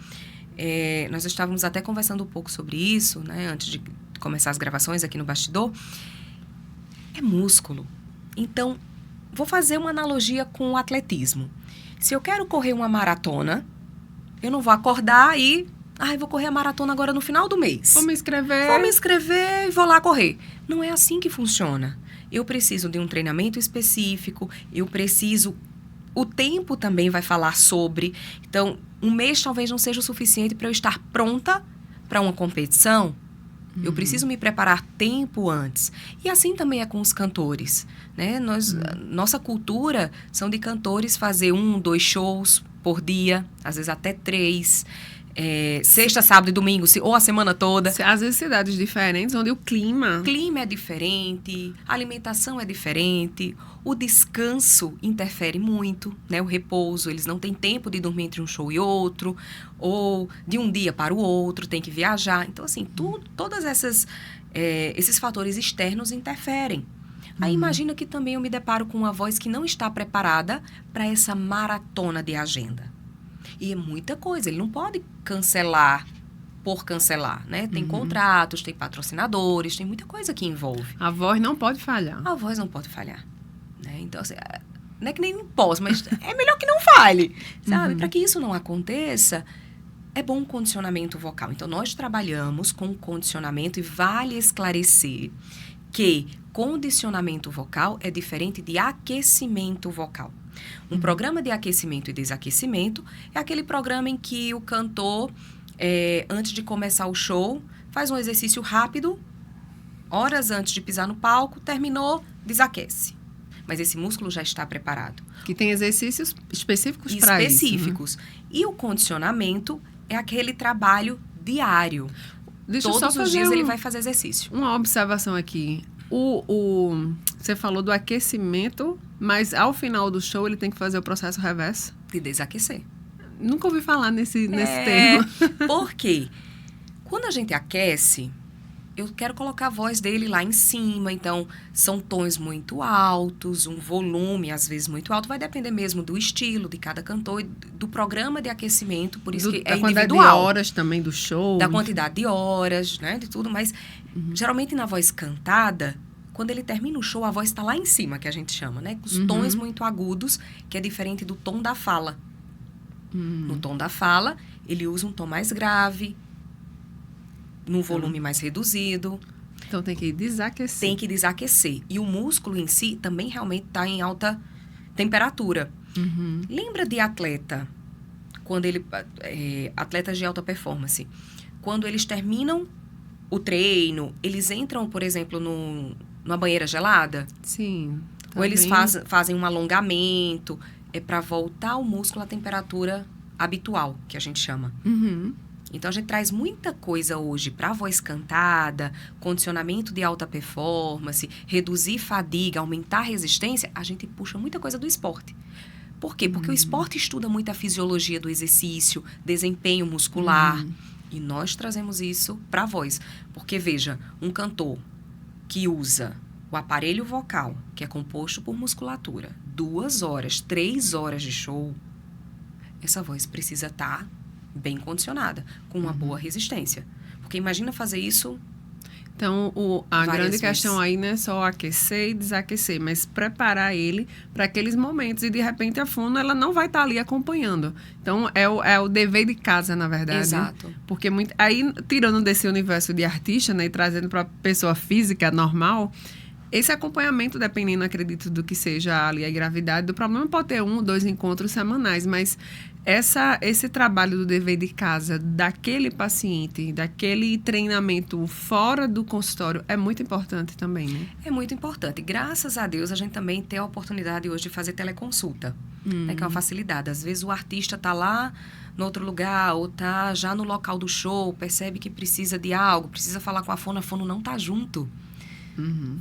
[SPEAKER 2] Nós estávamos até conversando um pouco sobre isso, né, antes de começar as gravações aqui no bastidor. É músculo. Então, vou fazer uma analogia com o atletismo. Se eu quero correr uma maratona, eu não vou acordar e... vou correr a maratona agora no final do mês.
[SPEAKER 1] Vou me
[SPEAKER 2] inscrever e vou lá correr. Não é assim que funciona. Eu preciso de um treinamento específico, o tempo também vai falar sobre. Então, um mês talvez não seja o suficiente para eu estar pronta para uma competição. Eu preciso me preparar tempo antes. E assim também é com os cantores, né? Nossa cultura são de cantores fazer 1, 2 shows por dia, às vezes até 3. Sexta, sábado e domingo, ou a semana toda.
[SPEAKER 1] Às vezes cidades diferentes, onde o clima
[SPEAKER 2] é diferente, a alimentação é diferente, o descanso interfere muito, né? O repouso, eles não têm tempo de dormir entre um show e outro, ou de um dia para o outro, tem que viajar. Então, assim, todas esses fatores externos interferem. Aí imagina que também eu me deparo com uma voz que não está preparada para essa maratona de agenda. E é muita coisa, ele não pode cancelar por cancelar, né? Tem contratos, tem patrocinadores, tem muita coisa que envolve.
[SPEAKER 1] A voz não pode falhar.
[SPEAKER 2] A voz não pode falhar, né? Então, assim, não é que nem não posso, mas é melhor que não falhe, sabe? Para que isso não aconteça, é bom um condicionamento vocal. Então, nós trabalhamos com condicionamento e vale esclarecer que condicionamento vocal é diferente de aquecimento vocal. Um programa de aquecimento e desaquecimento é aquele programa em que o cantor, antes de começar o show, faz um exercício rápido, horas antes de pisar no palco, terminou, desaquece. Mas esse músculo já está preparado.
[SPEAKER 1] Que tem exercícios específicos para isso.
[SPEAKER 2] Específicos. E o condicionamento é aquele trabalho diário. Todos os dias ele vai fazer exercício.
[SPEAKER 1] Uma observação aqui. Você falou do aquecimento, mas ao final do show ele tem que fazer o processo reverso?
[SPEAKER 2] De desaquecer.
[SPEAKER 1] Nunca ouvi falar nesse termo.
[SPEAKER 2] Por quê? Quando a gente aquece, eu quero colocar a voz dele lá em cima, então são tons muito altos, um volume às vezes muito alto, vai depender mesmo do estilo de cada cantor, do programa de aquecimento, por isso que é individual. Da quantidade de
[SPEAKER 1] horas também do show.
[SPEAKER 2] Da quantidade de horas, né, de tudo, mas geralmente na voz cantada, quando ele termina o show, a voz está lá em cima, que a gente chama, né, com os tons muito agudos, que é diferente do tom da fala. No tom da fala, ele usa um tom mais grave, num volume mais reduzido.
[SPEAKER 1] Então, tem que desaquecer.
[SPEAKER 2] Tem que desaquecer. E o músculo em si também realmente está em alta temperatura. Lembra de atleta, quando ele... atletas de alta performance. quando eles terminam o treino, eles entram, por exemplo, numa banheira gelada.
[SPEAKER 1] Sim.
[SPEAKER 2] Ou eles fazem um alongamento. É para voltar o músculo à temperatura habitual, que a gente chama.
[SPEAKER 1] Uhum.
[SPEAKER 2] Então, a gente traz muita coisa hoje para a voz cantada, condicionamento de alta performance, reduzir fadiga, aumentar a resistência. A gente puxa muita coisa do esporte. Por quê? Porque o esporte estuda muito a fisiologia do exercício, desempenho muscular. E nós trazemos isso para a voz. Porque, veja, um cantor que usa o aparelho vocal, que é composto por musculatura, 2 horas, 3 horas de show, essa voz precisa estar bem condicionada, com uma boa resistência. Porque imagina fazer isso.
[SPEAKER 1] Então, a grande questão
[SPEAKER 2] vezes.
[SPEAKER 1] aí não é só aquecer e desaquecer, mas preparar ele para aqueles momentos. E, de repente, a fono ela não vai estar ali acompanhando. Então, é o dever de casa, na verdade.
[SPEAKER 2] Exato.
[SPEAKER 1] Porque aí, tirando desse universo de artista, né, e trazendo para a pessoa física normal, esse acompanhamento, dependendo, acredito, do que seja ali a gravidade do problema, pode ter 1 ou 2 encontros semanais, mas esse trabalho do dever de casa daquele paciente, daquele treinamento fora do consultório é muito importante também, né?
[SPEAKER 2] É muito importante. Graças a Deus, a gente também tem a oportunidade hoje de fazer teleconsulta, né, que é uma facilidade. Às vezes o artista está lá no outro lugar ou está já no local do show, percebe que precisa de algo, precisa falar com a fono não está junto.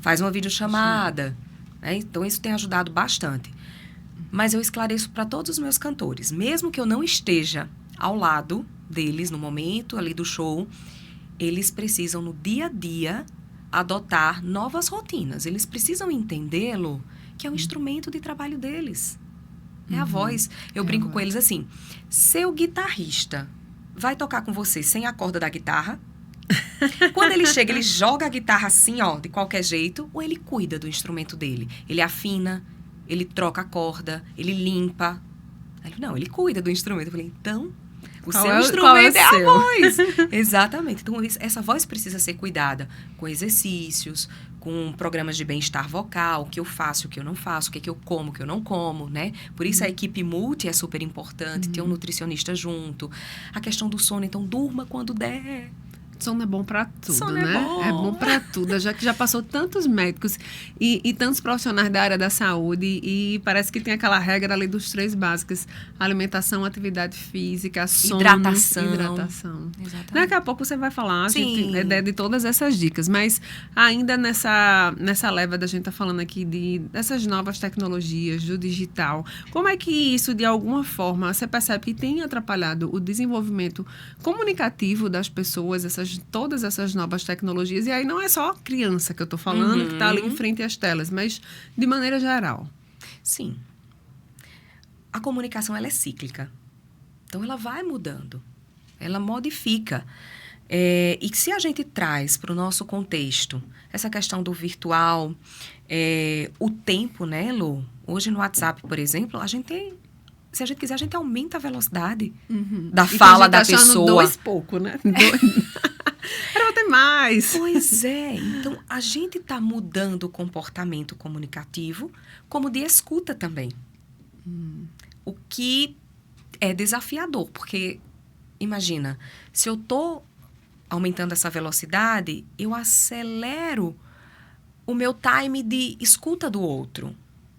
[SPEAKER 2] Faz uma videochamada, né? Então, isso tem ajudado bastante. Mas eu esclareço para todos os meus cantores, mesmo que eu não esteja ao lado deles no momento ali do show, eles precisam, no dia a dia, adotar novas rotinas. Eles precisam entendê-lo, que é um instrumento de trabalho deles. É a voz. Eu brinco com eles assim, seu guitarrista vai tocar com você sem a corda da guitarra. Quando ele chega, ele joga a guitarra assim, ó, de qualquer jeito, ou ele cuida do instrumento dele. Ele afina, ele troca a corda, ele limpa. Aí, não, ele cuida do instrumento. Eu falei, então, o seu instrumento é a voz. Exatamente. Então, essa voz precisa ser cuidada com exercícios, com programas de bem-estar vocal, o que eu faço, o que eu não faço, o que eu como, o que eu não como, né? Por isso a equipe multi é super importante, ter um nutricionista junto. A questão do sono, então, durma quando der.
[SPEAKER 1] Sono é bom para tudo,
[SPEAKER 2] Sono
[SPEAKER 1] né? É bom para tudo. Já que já passou tantos médicos e tantos profissionais da área da saúde e parece que tem aquela regra ali dos 3 básicos: alimentação, atividade física, sono, hidratação.
[SPEAKER 2] Exatamente.
[SPEAKER 1] Daqui a pouco você vai falar de todas essas dicas, mas ainda nessa leva da gente tá falando aqui dessas novas tecnologias, do digital, como é que isso, de alguma forma, você percebe que tem atrapalhado o desenvolvimento comunicativo das pessoas, todas essas novas tecnologias? E aí não é só criança que eu estou falando, que está ali em frente às telas, mas de maneira geral.
[SPEAKER 2] Sim. A comunicação, ela é cíclica. Então, ela vai mudando. Ela modifica. E se a gente traz para o nosso contexto essa questão do virtual, o tempo, né, Lu? Hoje no WhatsApp, por exemplo, a gente tem... Se a gente quiser, a gente aumenta a velocidade da fala da pessoa.
[SPEAKER 1] 2 pouco, né? Era pra ter mais.
[SPEAKER 2] Pois é. Então, a gente está mudando o comportamento comunicativo, como de escuta também. O que é desafiador, porque, imagina, se eu estou aumentando essa velocidade, eu acelero o meu time de escuta do outro.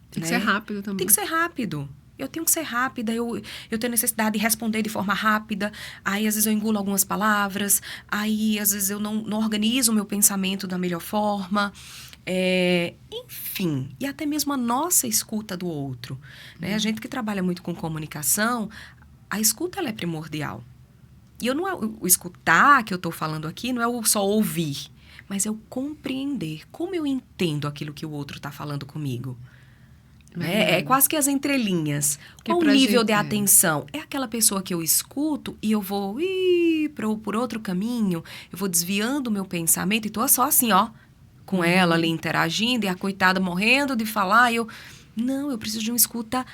[SPEAKER 1] Tem que ser rápido também.
[SPEAKER 2] Tem que ser rápido. Eu tenho que ser rápida, eu tenho necessidade de responder de forma rápida, aí às vezes eu engulo algumas palavras, aí às vezes eu não organizo o meu pensamento da melhor forma, enfim, e até mesmo a nossa escuta do outro, né? A gente que trabalha muito com comunicação, a escuta ela é primordial. E o escutar que eu estou falando aqui não é o só ouvir, mas é o compreender, como eu entendo aquilo que o outro está falando comigo. É quase que as entrelinhas. Qual o nível de atenção? É aquela pessoa que eu escuto e eu vou por outro caminho, eu vou desviando o meu pensamento e tô só assim, ó, com ela ali interagindo e a coitada morrendo de falar. Não, eu preciso de uma escuta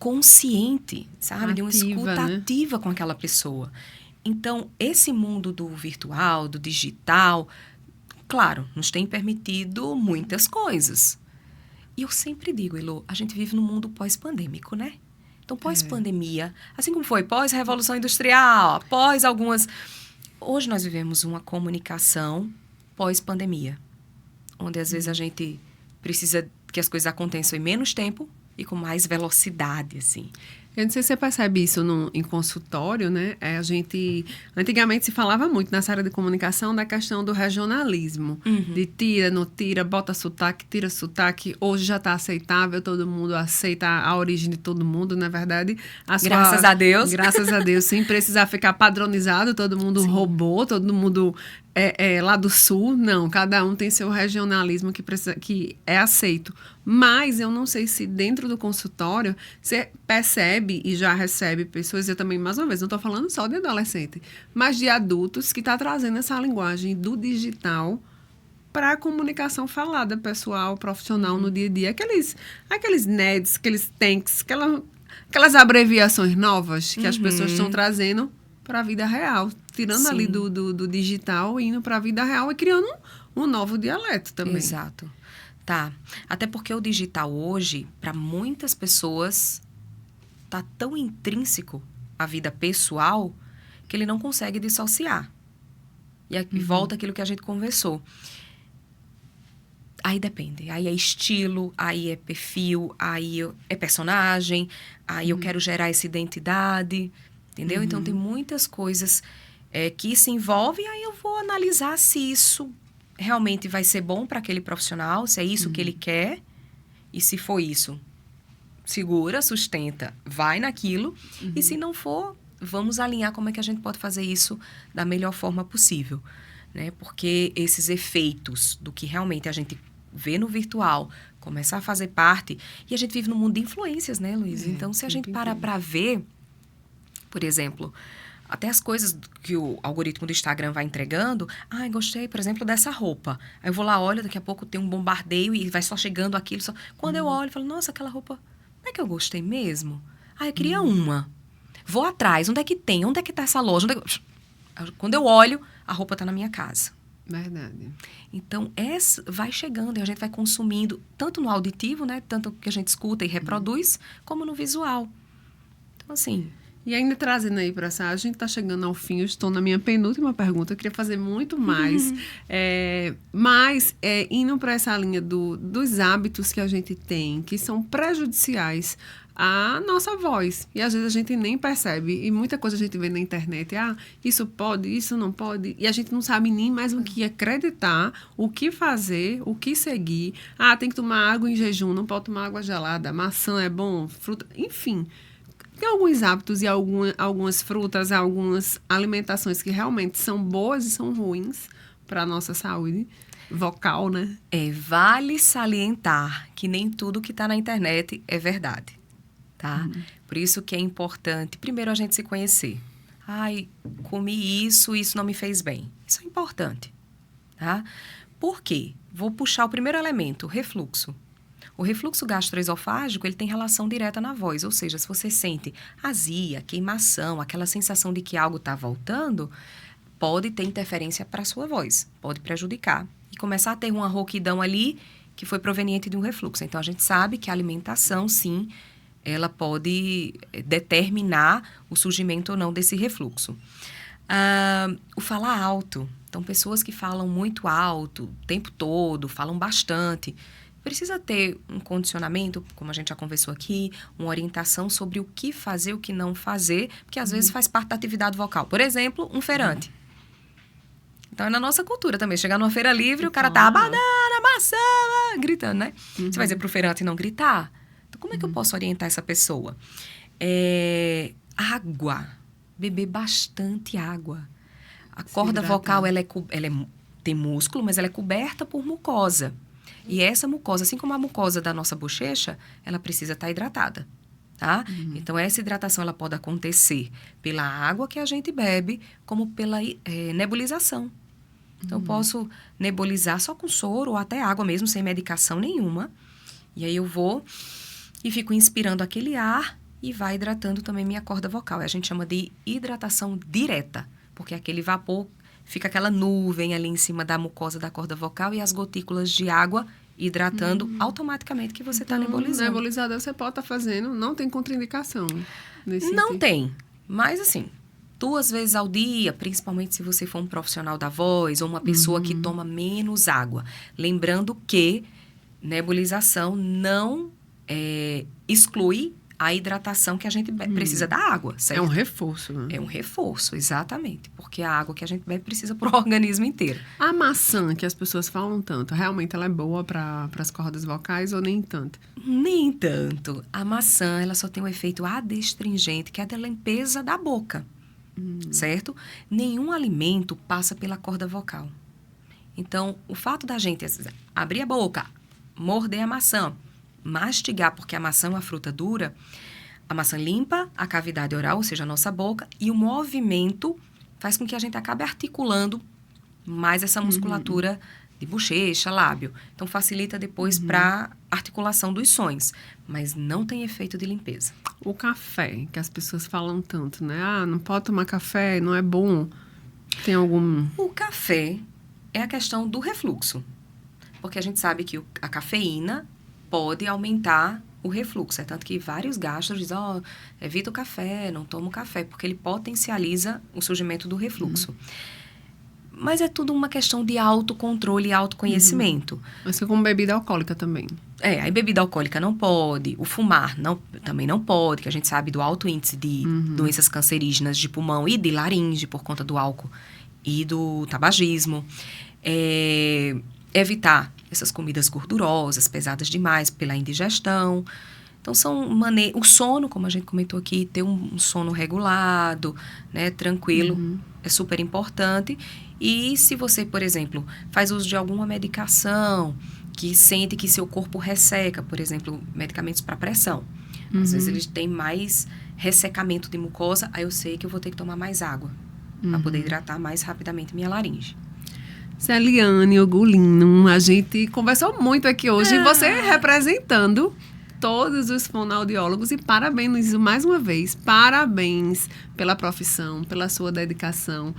[SPEAKER 2] consciente, sabe?
[SPEAKER 1] Ativa,
[SPEAKER 2] de uma escuta
[SPEAKER 1] né?
[SPEAKER 2] ativa com aquela pessoa. Então, esse mundo do virtual, do digital, claro, nos tem permitido muitas coisas. E eu sempre digo, Elô, a gente vive num mundo pós-pandêmico, né? Então, pós-pandemia, assim como foi pós-revolução industrial, após algumas Hoje nós vivemos uma comunicação pós-pandemia, onde às vezes a gente precisa que as coisas aconteçam em menos tempo e com mais velocidade, assim.
[SPEAKER 1] Eu não sei se você percebe isso em consultório, né? Antigamente se falava muito nessa área de comunicação da questão do regionalismo. De tira, não tira, bota sotaque, tira sotaque. Hoje já está aceitável, todo mundo aceita a origem de todo mundo, na verdade.
[SPEAKER 2] Graças a Deus.
[SPEAKER 1] Graças a Deus, sem precisar ficar padronizado, todo mundo roubou, todo mundo lá do sul. Não, cada um tem seu regionalismo que é aceito. Mas eu não sei se dentro do consultório você percebe e já recebe pessoas, eu também, mais uma vez, não estou falando só de adolescente, mas de adultos que estão trazendo essa linguagem do digital para a comunicação falada, pessoal, profissional, no dia a dia. Aqueles NEDs, aqueles TANKs, aquelas abreviações novas que as pessoas estão trazendo para a vida real, tirando ali do digital e indo para a vida real e criando um novo dialeto também.
[SPEAKER 2] Exato. Tá. Até porque o digital hoje, para muitas pessoas, tá tão intrínseco à vida pessoal que ele não consegue dissociar. E aqui volta aquilo que a gente conversou. Aí depende. Aí é estilo, aí é perfil, aí é personagem, aí eu quero gerar essa identidade, entendeu? Então, tem muitas coisas que se envolvem, aí eu vou analisar se isso realmente vai ser bom para aquele profissional, se é isso que ele quer, e se for isso, segura, sustenta, vai naquilo, e se não for, vamos alinhar como é que a gente pode fazer isso da melhor forma possível, né? Porque esses efeitos do que realmente a gente vê no virtual, começar a fazer parte, e a gente vive num mundo de influências, né, Luiz? Então, se a gente parar para ver, por exemplo, até as coisas que o algoritmo do Instagram vai entregando. Gostei, por exemplo, dessa roupa. Aí eu vou lá, olho, daqui a pouco tem um bombardeio e vai só chegando aquilo. Quando eu olho, eu falo, nossa, aquela roupa, não é que eu gostei mesmo? Eu queria uma. Vou atrás, onde é que tem? Onde é que tá essa loja? Quando eu olho, a roupa tá na minha casa.
[SPEAKER 1] Verdade.
[SPEAKER 2] Então, vai chegando e a gente vai consumindo, tanto no auditivo, né? Tanto que a gente escuta e reproduz, como no visual. Então, assim...
[SPEAKER 1] E ainda trazendo aí para essa, a gente está chegando ao fim, eu estou na minha penúltima pergunta, eu queria fazer muito mais, mas indo para essa linha dos hábitos que a gente tem, que são prejudiciais à nossa voz, e às vezes a gente nem percebe, e muita coisa a gente vê na internet, isso pode, isso não pode, e a gente não sabe nem mais o que acreditar, o que fazer, o que seguir, tem que tomar água em jejum, não pode tomar água gelada, maçã é bom, fruta, enfim... Tem alguns hábitos e algumas frutas, algumas alimentações que realmente são boas e são ruins para a nossa saúde vocal, né?
[SPEAKER 2] Vale salientar que nem tudo que está na internet é verdade, tá? Por isso que é importante, primeiro, a gente se conhecer. Comi isso não me fez bem. Isso é importante, tá? Por quê? Vou puxar o primeiro elemento, o refluxo. O refluxo gastroesofágico, ele tem relação direta na voz, ou seja, se você sente azia, queimação, aquela sensação de que algo está voltando, pode ter interferência para a sua voz, pode prejudicar. E começar a ter uma rouquidão ali que foi proveniente de um refluxo. Então, a gente sabe que a alimentação, sim, ela pode determinar o surgimento ou não desse refluxo. O falar alto. Então, pessoas que falam muito alto o tempo todo, falam bastante... Precisa ter um condicionamento, como a gente já conversou aqui, uma orientação sobre o que fazer, o que não fazer, porque às vezes faz parte da atividade vocal. Por exemplo, um feirante. Então, é na nossa cultura também. Chegar numa feira livre, o cara tá banana, maçã, gritando, né? Você vai dizer pro feirante não gritar? Então, como é que eu posso orientar essa pessoa? Água. Beber bastante água. A corda vocal, tem músculo, mas ela é coberta por mucosa. E essa mucosa, assim como a mucosa da nossa bochecha, ela precisa estar hidratada, tá? Então, essa hidratação, ela pode acontecer pela água que a gente bebe, como pela nebulização. Então, eu posso nebulizar só com soro ou até água mesmo, sem medicação nenhuma. E aí, eu vou e fico inspirando aquele ar e vai hidratando também minha corda vocal. A gente chama de hidratação direta, porque aquele vapor... Fica aquela nuvem ali em cima da mucosa da corda vocal e as gotículas de água hidratando automaticamente que você está nebulizando.
[SPEAKER 1] Nebulizador você pode estar fazendo, não tem contraindicação nesse
[SPEAKER 2] Não tem, mas assim, 2 vezes ao dia, principalmente se você for um profissional da voz ou uma pessoa que toma menos água. Lembrando que nebulização não exclui a hidratação que a gente precisa da água, certo?
[SPEAKER 1] É um reforço, né?
[SPEAKER 2] É um reforço, exatamente. Porque a água que a gente bebe precisa para o organismo inteiro.
[SPEAKER 1] A maçã, que as pessoas falam tanto, realmente ela é boa para as cordas vocais ou nem tanto?
[SPEAKER 2] Nem tanto. A maçã, ela só tem um efeito adstringente, que é da limpeza da boca, certo? Nenhum alimento passa pela corda vocal. Então, o fato da gente abrir a boca, morder a maçã, mastigar, porque a maçã é uma fruta dura, a maçã limpa a cavidade oral, ou seja, a nossa boca, e o movimento faz com que a gente acabe articulando mais essa musculatura de bochecha, lábio. Então, facilita depois para articulação dos sons, mas não tem efeito de limpeza.
[SPEAKER 1] O café, que as pessoas falam tanto, né? Ah, não pode tomar café, não é bom. Tem algum...
[SPEAKER 2] O café é a questão do refluxo, porque a gente sabe que a cafeína pode aumentar o refluxo. É tanto que vários gastros dizem, evita o café, não toma o café, porque ele potencializa o surgimento do refluxo. Mas é tudo uma questão de autocontrole e autoconhecimento.
[SPEAKER 1] Mas que como bebida alcoólica também.
[SPEAKER 2] A bebida alcoólica não pode, o fumar também não pode, que a gente sabe do alto índice de doenças cancerígenas de pulmão e de laringe por conta do álcool e do tabagismo. Evitar essas comidas gordurosas, pesadas demais pela indigestão. Então, o sono, como a gente comentou aqui, ter um sono regulado, né, tranquilo, é super importante. E se você, por exemplo, faz uso de alguma medicação que sente que seu corpo resseca, por exemplo, medicamentos para pressão. Às vezes eles têm mais ressecamento de mucosa, aí eu sei que eu vou ter que tomar mais água para poder hidratar mais rapidamente minha laringe.
[SPEAKER 1] Celiane Ogulino, a gente conversou muito aqui hoje, e você representando todos os fonoaudiólogos, e parabenizo mais uma vez, parabéns pela profissão, pela sua dedicação,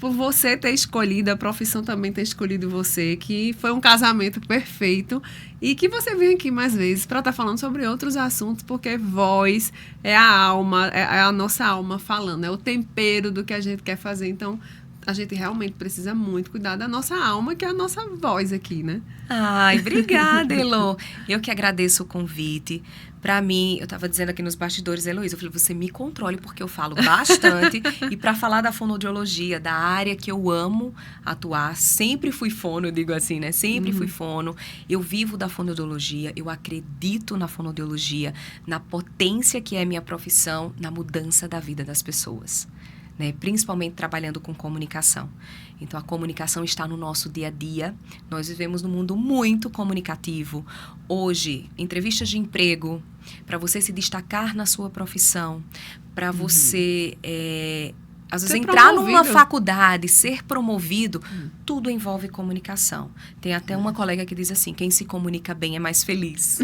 [SPEAKER 1] por você ter escolhido, a profissão também ter escolhido você, que foi um casamento perfeito, e que você venha aqui mais vezes para estar falando sobre outros assuntos, porque voz é a alma, é a nossa alma falando, é o tempero do que a gente quer fazer. Então, a gente realmente precisa muito cuidar da nossa alma, que é a nossa voz aqui, né?
[SPEAKER 2] Ai, obrigada, Elo. Eu que agradeço o convite. Para mim, eu estava dizendo aqui nos bastidores, Heloísa, eu falei, você me controle, porque eu falo bastante. E para falar da fonoaudiologia, da área que eu amo atuar, sempre fui fono, eu digo assim, né? Sempre fui fono. Eu vivo da fonoaudiologia, eu acredito na fonoaudiologia, na potência que é minha profissão, na mudança da vida das pessoas. Né, principalmente trabalhando com comunicação. Então, a comunicação está no nosso dia a dia. Nós vivemos num mundo muito comunicativo. Hoje, entrevistas de emprego, para você se destacar na sua profissão, para você, às vezes, entrar numa faculdade, ser promovido, tudo envolve comunicação. Tem até uma colega que diz assim, quem se comunica bem é mais feliz.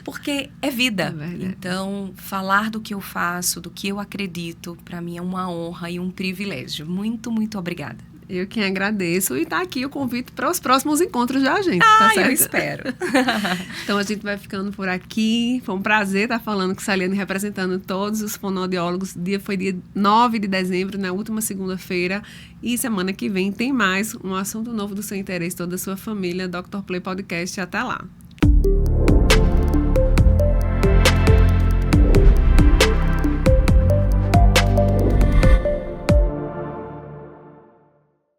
[SPEAKER 2] Porque é vida. Então, falar do que eu faço, do que eu acredito, para mim é uma honra e um privilégio. Muito, muito obrigada.
[SPEAKER 1] Eu que agradeço, e tá aqui o convite para os próximos encontros da gente, tá certo?
[SPEAKER 2] Eu espero.
[SPEAKER 1] Então, a gente vai ficando por aqui. Foi um prazer estar falando com Celiane, representando todos os fonoaudiólogos. Foi dia 9 de dezembro, na última segunda-feira. E semana que vem tem mais um assunto novo do seu interesse, toda a sua família, Dr. Play Podcast. Até lá.